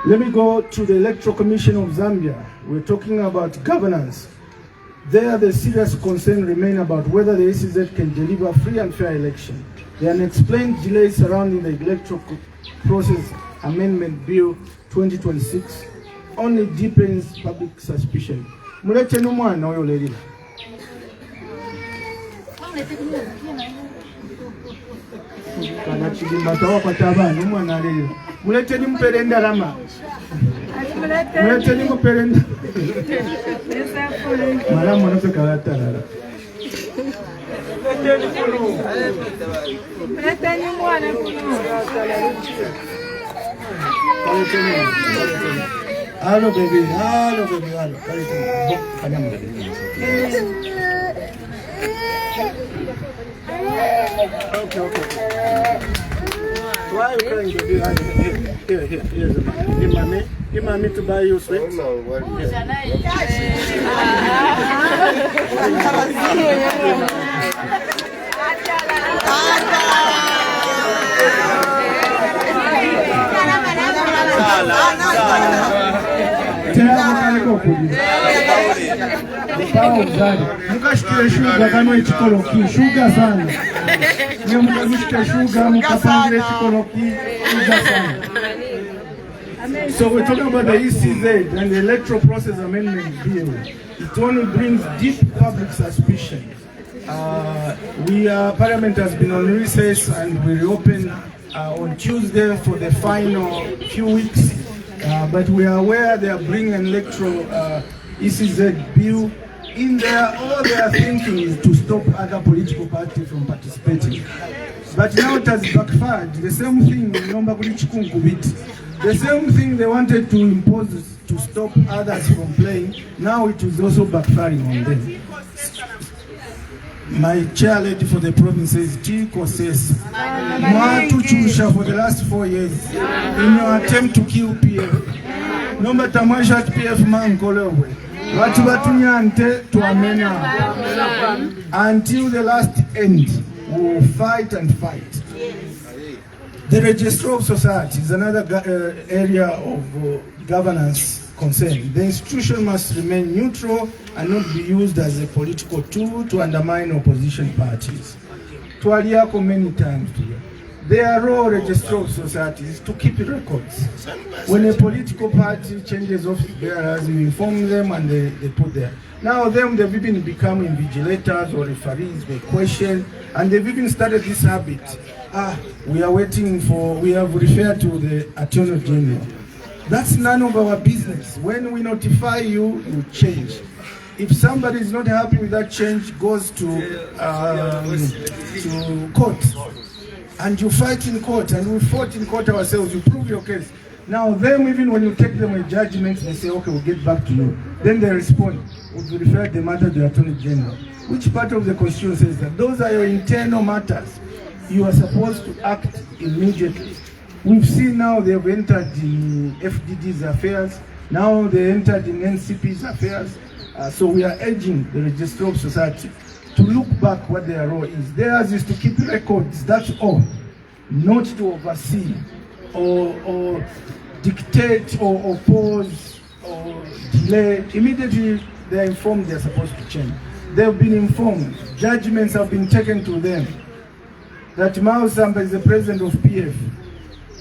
Let me go to the Electoral Commission of Zambia. We're talking about governance. There, the serious concern remain about whether the ECZ can deliver free and fair election. The unexplained delays surrounding the Electoral Process Amendment Bill 2026 only deepens public suspicion. Mulete numwana oyo lelila. Kana chidimba tawa kwa tabana numwana lelila. Mulete ni mperenda lama. Mulete ni mperenda. Mara mwana se kalata lala. Mulete ni mwana kuno. Hello baby, hello baby, hello. Okay. Why are you crying, baby? Here's a man. Give mommy to buy you sweets. Mukashikire shuga kano echikoloki shuga sana. Niyo mukashikire shuga mukapangire echikoloki shuga sana. So we're talking about the ECZ and the Electoral Process Amendment Bill. It only brings deep public suspicion. Parliament has been on recess and we reopen on Tuesday for the final few weeks. But we are aware they are bringing an electoral ECZ bill. In there, all they are thinking is to stop other political parties from participating. But now it has backfired. The same thing, the same thing they wanted to impose to stop others from playing, now it is also backfiring on them. My chair lady for the province says, Tiko says, Mwatuchusha for the last 4 years in your attempt to kill PF. No matter how much PF man kolewe. Watunyante to amena. Until the last end, we will fight and fight. The registrar of society is another area of governance concern. The institution must remain neutral and not be used as a political tool to undermine opposition parties. Twaliako many times today. Their role, registrar of society, is to keep records. When a political party changes office bearers, you inform them and they put there. Now they've even become invigilators or referees, they question, and they've even started this habit. We have referred to the Attorney General. That's none of our business. When we notify you, you change. If somebody is not happy with that change, goes to court. And you fight in court, and we fought in court ourselves, you prove your case. Now them, even when you take them a judgment, they say, okay, we'll get back to you. Then they respond, we'll refer the matter to the Attorney General. Which part of the Constitution says that? Those are your internal matters. You are supposed to act immediately. We've seen now they've entered in FDD's affairs. Now they entered in NCP's affairs. So we are urging the Registrar of Society to look back what their role is. Theirs is to keep records, that's all. Not to oversee or dictate or oppose or delay. Immediately they are informed they are supposed to change. They've been informed. Judgments have been taken to them. That Mao Sampa is the president of PF.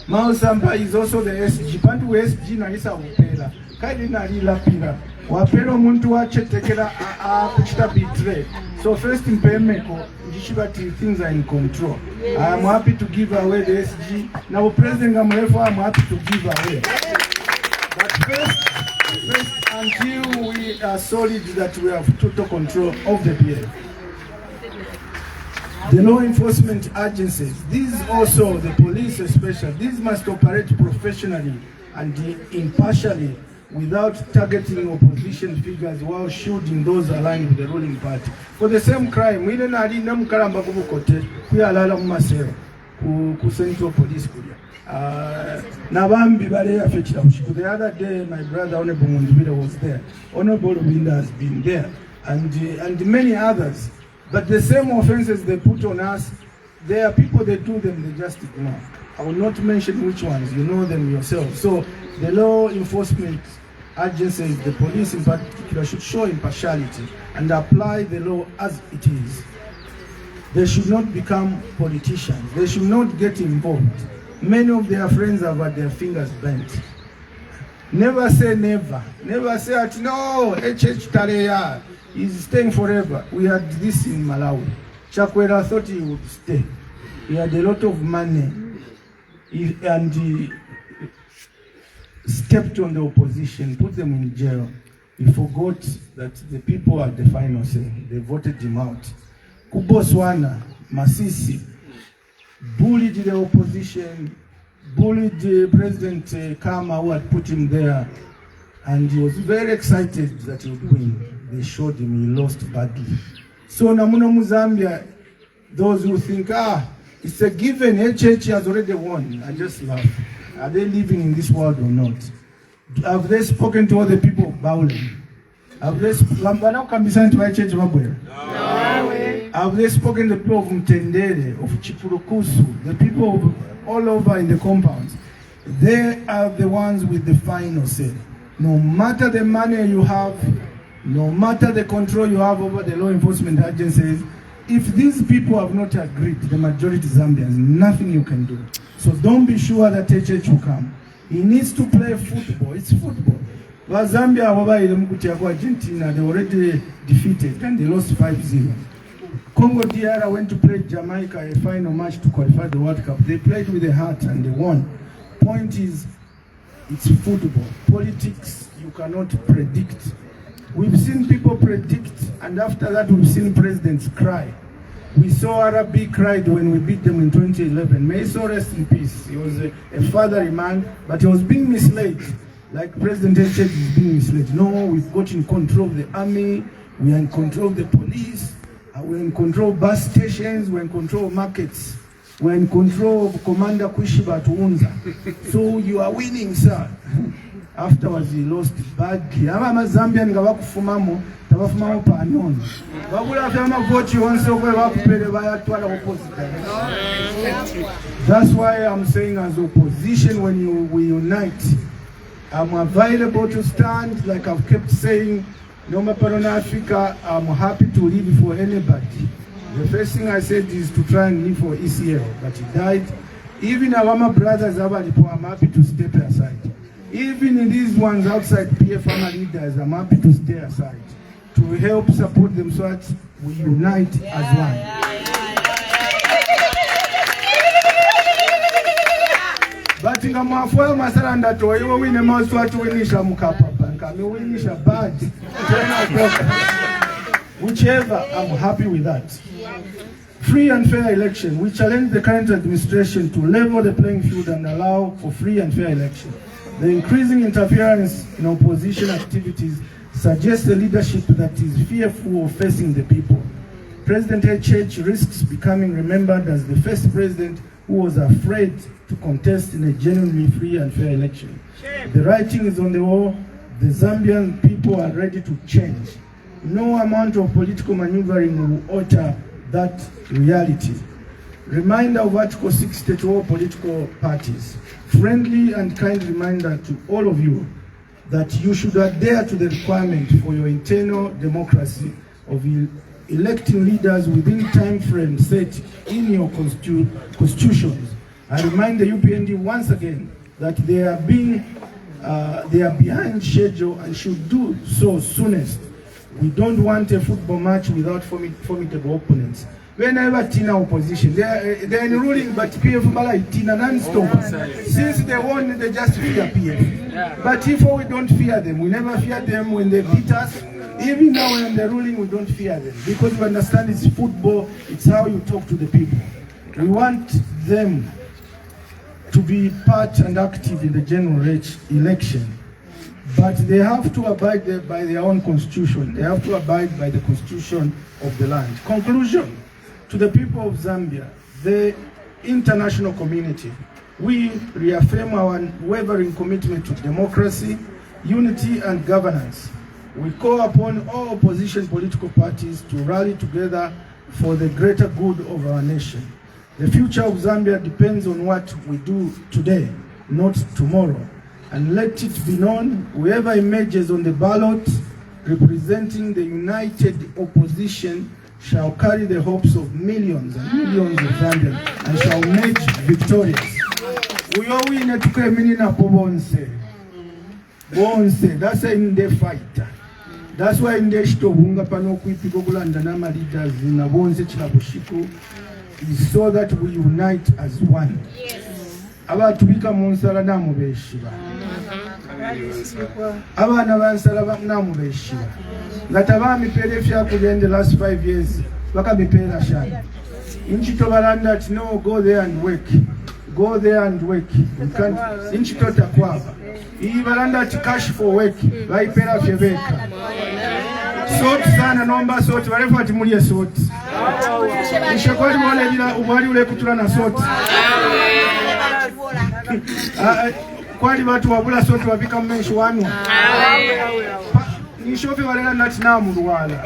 Mao Sampa is also the SG. Pantu SG na isa upela. Kaili na lila pila. Wapelo muntu wachetekela kuchita betray. So first in Pemeko, things are in control. I am happy to give away the SG. Now President Gamalefu, I am happy to give away. But first until we are solid that we have total control of the PF. The law enforcement agencies, these also, the police especially, these must operate professionally and impartially without targeting opposition figures while shooting those aligned with the ruling party. For the same crime, we don't have enough karamba kubukote, kuyalala mumasero, ku Central Police kulia. Nabambi bale afechira ushiku. The other day, my brother Honorable Mundubira was there. Honorable Winda has been there, and many others. But the same offenses they put on us, there are people that do them, they just ignore. I will not mention which ones, you know them yourself. So the law enforcement agencies, the police in particular, should show impartiality and apply the law as it is. They should not become politicians. They should not get involved. Many of their friends have had their fingers bent. Never say never. Never say that, no, Tareya is staying forever. We had this in Malawi. Chakwera thought he would stay. He had a lot of money. And he stepped on the opposition, put them in jail. He forgot that the people had the final say. They voted him out. Kuboswana, Masisi, bullied the opposition, bullied President Kama, who had put him there, and he was very excited that he would win. They showed him he lost badly. So Namuno Muzambia, those who think, it's a given, HH has already won, I just laugh. Are they living in this world or not? Have they spoken to all the people of Baulen? Have they spoken to the people of Mtendere, of Chipurukusu, the people of all over in the compounds? They are the ones with the final say. No matter the money you have, no matter the control you have over the law enforcement agencies, if these people have not agreed, the majority Zambians, nothing you can do. So don't be sure that HH will come. He needs to play football. It's football. But Zambia, Argentina, they already defeated and they lost 5-0. Congo DR went to play Jamaica a final match to qualify the World Cup. They played with the heart and they won. Point is, it's football. Politics, you cannot predict. We've seen people predict, and after that we've seen presidents cry. We saw Arabi cried when we beat them in 2011. May he so rest in peace. He was a fatherly man, but he was being misled. Like President HH is being misled. No, we've got in control of the army, we are in control of the police, we're in control of bus stations, we're in control of markets, we're in control of Commander Kushiba to Unza. So you are winning, sir. afterwards he lost badly. Aba Zambian nga bakufumamo tabafumamo panono. Bagula fya amavoti onse okwe bakupere bayatwala opposite. That's why I'm saying as opposition when we unite, I'm available to stand like I've kept saying. No matter in Africa, I'm happy to live for anybody. The first thing I said is to try and live for ECL, but he died. Even our brothers, I'm happy to step aside. Even in these ones outside PF family leaders, I'm happy to stay aside to help support them so that we unite as one. But in Amafuel Masaranda to you win a most what winisha mukapa and can winisha bad. Whichever, I'm happy with that. Free and fair election. We challenge the current administration to level the playing field and allow for free and fair election. The increasing interference in opposition activities suggests a leadership that is fearful of facing the people. President HH risks becoming remembered as the first president who was afraid to contest in a genuinely free and fair election. The writing is on the wall. The Zambian people are ready to change. No amount of political maneuvering will alter that reality. Reminder of Article 60 to all political parties. Friendly and kind reminder to all of you that you should adhere to the requirement for your internal democracy of electing leaders within time frames set in your constitutions. I remind the UPND once again that they are behind schedule and should do so soonest. We don't want a football match without formidable opponents. Whenever Tina opposition, they are ruling, but PF Bala Tina non-stop. Since they won, they just fear PF. But if we don't fear them, we never fear them when they beat us. Even now when they're ruling, we don't fear them. Because we understand it's football, it's how you talk to the people. We want them to be part and active in the general election. But they have to abide by their own constitution. They have to abide by the constitution of the land. Conclusion, to the people of Zambia, the international community, we reaffirm our unwavering commitment to democracy, unity and governance. We call upon all opposition political parties to rally together for the greater good of our nation. The future of Zambia depends on what we do today, not tomorrow. And let it be known, whoever emerges on the ballot representing the united opposition shall carry the hopes of millions and millions of Zambians and shall emerge victorious. We all win a tukeminina pobonse. Bonse, that's in the fight. That's why in the shito bunga pano kuipiko kulanda nama leaders na bonse chilabushiko is so that we unite as one. Aba tubika monsala na mubeshiba. Abana bansala na mubeshiba. Gataba mipere fya kugenda the last 5 years. Baka mipera shana. Inchito balanda ati no, go there and work. Go there and work. You can't. Inchito takwaba. Iyi balanda ati cash for work. Baipera fyebeka. Soti sana nomba soti. Warefu ati mulie soti. Nishakwari mwale jina ubali ule kutula na soti. Kwali watu wabula sote wabika mmenshi wanu. Nishofi walela nati na muruwala.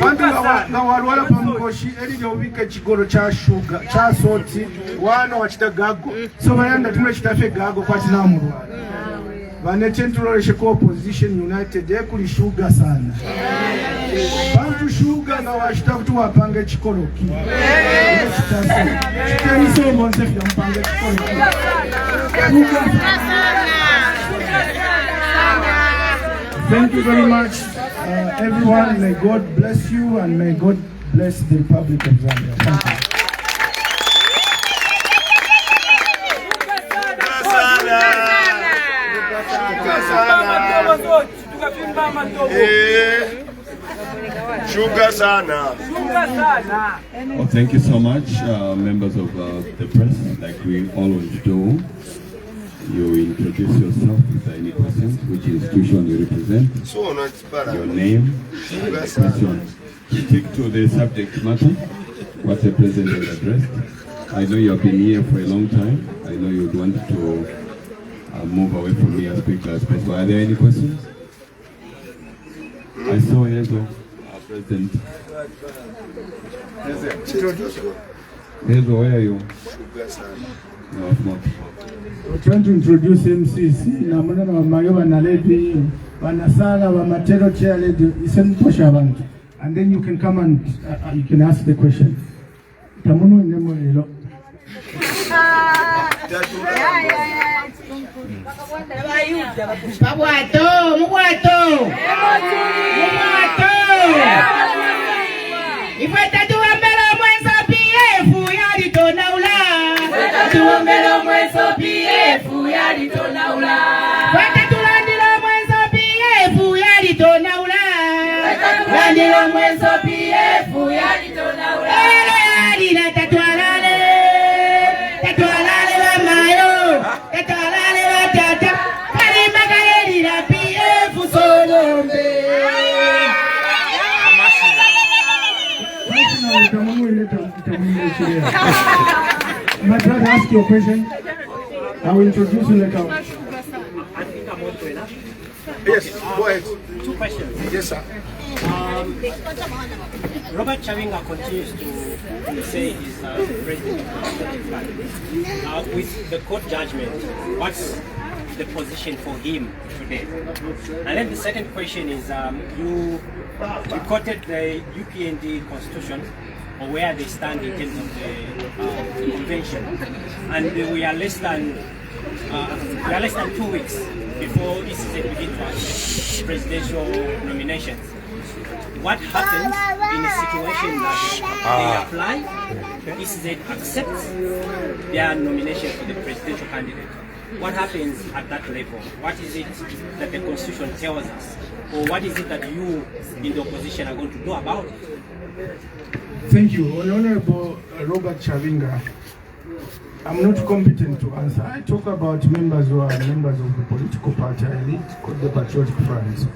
Wantu nga waruwala pamukoshi eli jovike chigoro cha shuga, cha soti, wano wachita gago. So walela tumule chitafe gago kwa tina muruwala. Vanetentulole sheko opposition united ekuli shuga sana. Bantu shuga nga wachita kutu wapange chikoroki. Chiteni somo nsefi ya mpange chikoroki. Thank you very much, everyone. May God bless you and may God bless the Republic of Zambia. Thank you. Well, thank you so much, members of the press. Like we always do, you introduce yourself with any questions, which institution you represent, your name, question. Stick to the subject matter, what the president has addressed. I know you have been here for a long time. I know you would want to move away from me as quickly as possible. Are there any questions? I saw Hazel, President. Hazel, where are you? No, it's not. We're trying to introduce MCC. Namuna Mayoba Nalebi, Vanasala, Vamatero Chair Lady, and then you can come and you can ask the question. Tamunu Nemo. I'm going to ask you a question. I will introduce you later. Yes, go ahead. 2 questions. Yes, sir. Robert Chavinga continues to say he's president of the with the court judgment, what's the position for him today? And then the second question is, you quoted the UPND constitution, or where they stand in terms of the convention, and we are less than 2 weeks before ECZ begins presidential nominations. What happens in a situation that they apply, ECZ accepts their nomination for the presidential candidate? What happens at that level? What is it that the constitution tells us, or what is it that you in the opposition are going to do about it? Thank you. Honorable Robert Chavinga, I'm not competent to answer. I talk about members who are members of the political party I lead, called the Patriotic Front.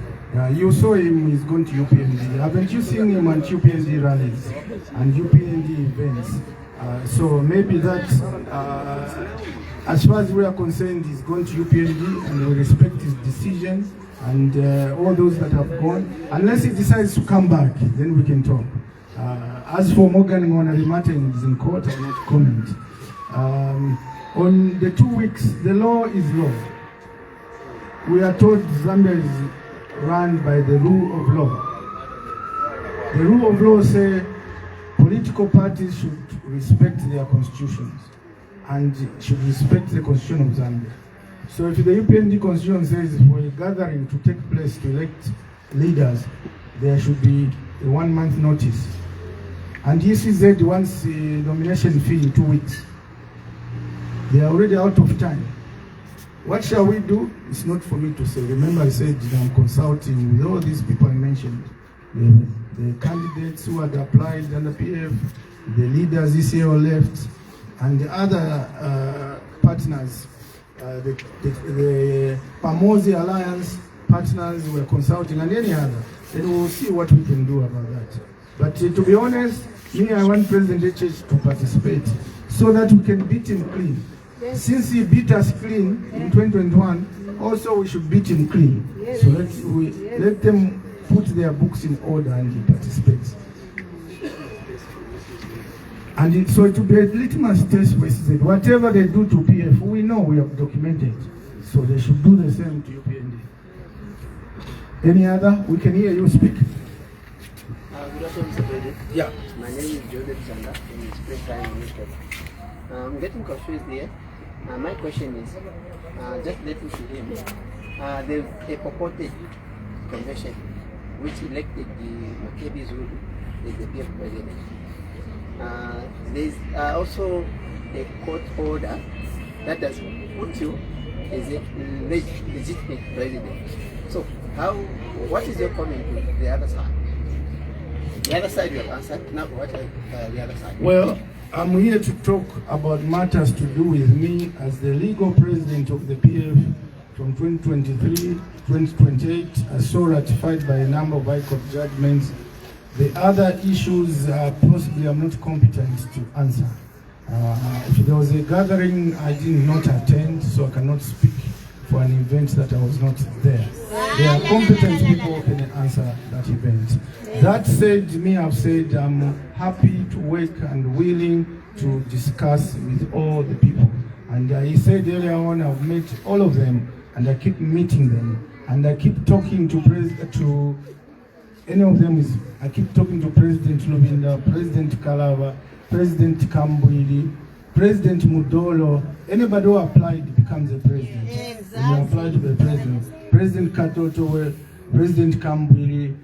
You saw him, he's going to UPND. Haven't you seen him at UPND rallies and UPND events? So maybe that, as far as we are concerned, he's going to UPND and we respect his decision and all those that have gone. Unless he decides to come back, then we can talk. As for Morgan Ngonari Martin is in court, I will not comment. On the 2 weeks, the law is law. We are told Zambia is run by the rule of law. The rule of law says political parties should respect their constitutions and should respect the constitution of Zambia. So if the UPND constitution says for a gathering to take place to elect leaders, there should be a 1 month notice. And ECZ wants a nomination fee in 2 weeks. They are already out of time. What shall we do? It's not for me to say. Remember, I said I'm consulting with all these people I mentioned. The candidates who had applied under PF, the leaders ECO left, and the other partners, the Pamosi Alliance partners were consulting, and any other. Then we'll see what we can do about that. But to be honest, me, I want President Echech to participate so that we can beat him clean. Yes. Since he beat us clean in 2021, also we should beat him clean. Yes. So let them put their books in order and he participates. And so it will be a litmus test for ECZ. Whatever they do to PF, we know, we have documented. So they should do the same to UPND. Any other? We can hear you speak. Good afternoon, Mr. President. Yeah. My name is Joseph Zanda from the Springtime newspaper. I'm getting confused here. My question is, just let me see him. There's a purported convention which elected the Makebi Zulu as the PF president. There's also a court order that does put you as a legitimate president. So, what is your comment to the other side? The other side you have answered. Now, what is the other side? Well, I'm here to talk about matters to do with me as the legal president of the PF from 2023-2028, as so ratified by a number of high court judgments. The other issues possibly I'm not competent to answer. If there was a gathering I did not attend, so I cannot speak for an event that I was not there. There are competent people who can answer that event. That said, I've said I'm happy to work and willing to discuss with all the people. And he said earlier on, I've met all of them, and I keep meeting them, and I keep talking to any of them. I keep talking to President Lubinda, President Kalava, President Kambwili, President Mudolo. Anybody who applied becomes a president. Exactly. When you apply to be president, President Katoto, President Kambwili,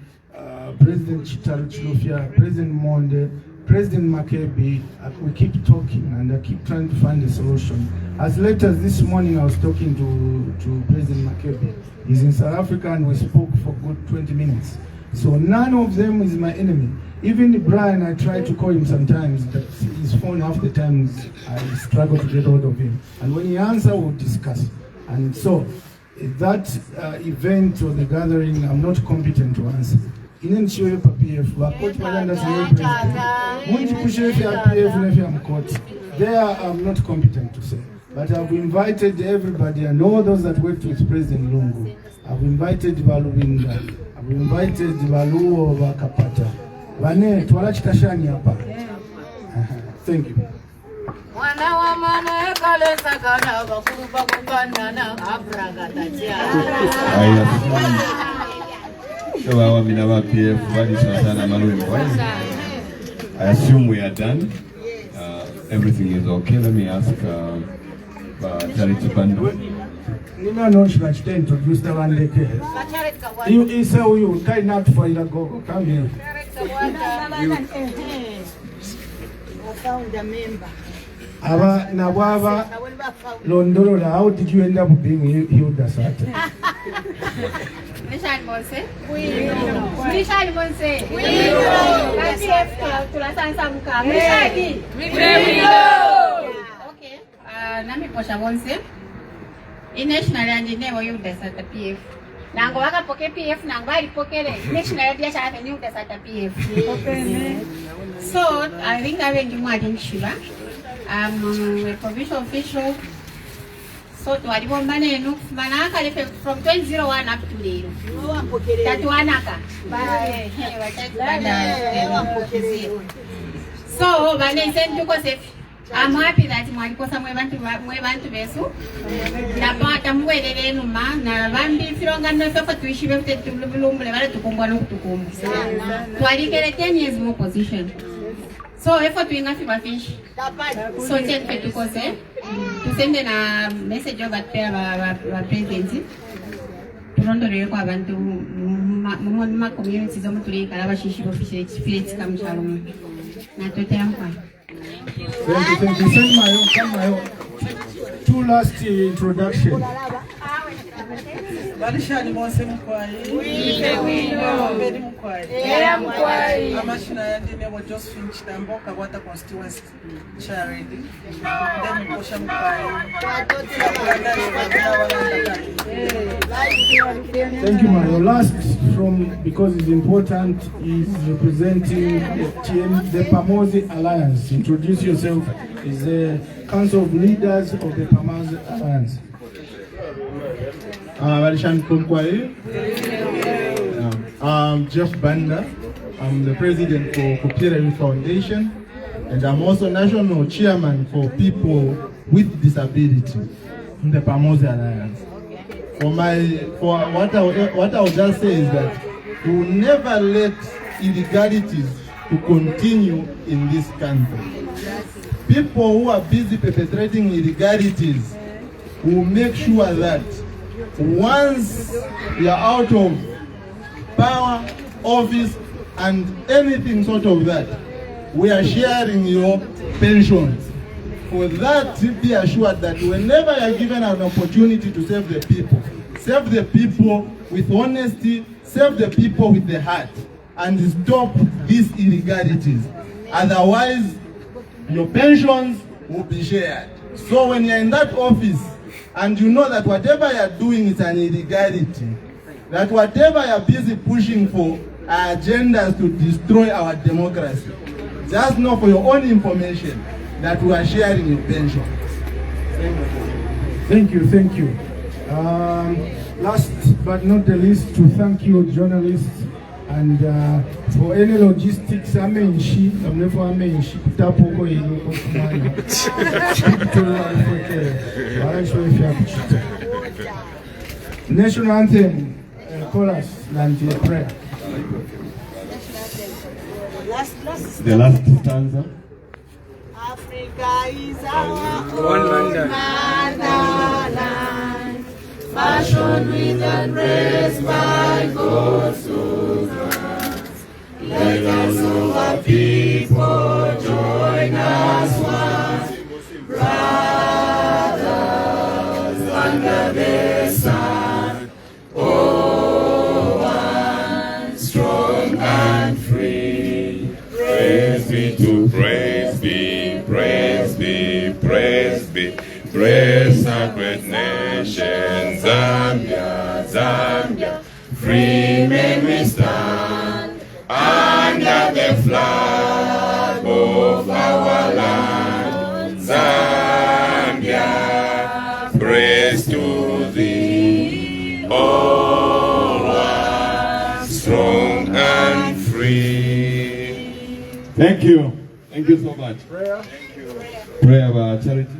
President Chitaruchilufia, President Monde, President Makebi. We keep talking and I keep trying to find a solution. As late as this morning, I was talking to President Makebi. He's in South Africa and we spoke for good 20 minutes. So none of them is my enemy. Even Brian, I try to call him sometimes, but his phone half the times I struggle to get hold of him. And when he answers, we'll discuss. And so that event or the gathering, I'm not competent to answer. In show PF, there I'm not competent to say. But I've invited everybody and all those that worked with President Lungu. I've invited Valubinda. I've invited Valuo Vakapata. Vane, tuwala chikashani hapa. Thank you. Mwana wa mana kale sakana bakuba kubana na abraga tajia. I assume we are done. Everything is okay. Let me ask Charity Bandu. Nina no shirachite introduce the one day. You say you kind not for you go come here. Aba na baba Londolo, how did you end up being healed as that? Richard Monse. Richard Monse. Okay. Nami posha Monse. National and never you at the PF. Nango waka poke PF nango bali pokele. National dia cha you at the PF. So I think I went to Madam Shiva. I'm a provincial official. So to Adibo Manenu, Manaka from 2001 up to the Tatuanaka. So when they sent to Kosef, I'm happy that Marikosa went to Vesu. Napata Mwede Numa, Navambi Filonga for Twishi to Bloom to Kumbano to Kum. So I did get a 10 years more position. So effort we enough to fish. So send to Kose to send a message over to presidency. Toronto Reko abantu mu communities zo mutuli kala bashishi official experience kamchalo. Na totempa. Thank you. Send my two last introduction. Barishani Monse Mkwai. Very Mkwai. Amashina yandine was just finished Mboka Water Constituency Charity. Then Mkosha Mkwai. Thank you, Mario. Last from, because it's important, is representing the Pamozi Alliance. Introduce yourself. Is the Council of Leaders of the Pamozi Alliance. I'm Jeff Banda. I'm the president for Kopira Youth Foundation, and I'm also national chairman for people with disability in the Pamozi Alliance. For what I would just say is that we will never let illegalities to continue in this country. People who are busy perpetrating illegalities will make sure that once you are out of power, office, and anything sort of that, we are sharing your pensions. For that, be assured that whenever you are given an opportunity to serve the people with honesty, serve the people with the heart, and stop these illegalities. Otherwise, your pensions will be shared. So when you're in that office, and you know that whatever you're doing is an illegality, that whatever you're busy pushing for are agendas to destroy our democracy, just know for your own information that we are sharing your pension. Thank you. Last but not the least, to thank you journalists and for any logistics amenshi amnefu amenshi kutapoko ino kumana national anthem chorus and prayer. The last stanza. Africa is our motherland, fashioned with and raised by God's hands. Let us all people join us once, brothers under the sun. Oh, one strong and free. Praise be to praise be, praise be, praise be. Praise sacred nation, Zambia, Zambia. Free men we stand under the flag of our land, Zambia. Praise to thee, all one strong and free. Thank you. Thank you so much. Prayer. Prayer of our charity.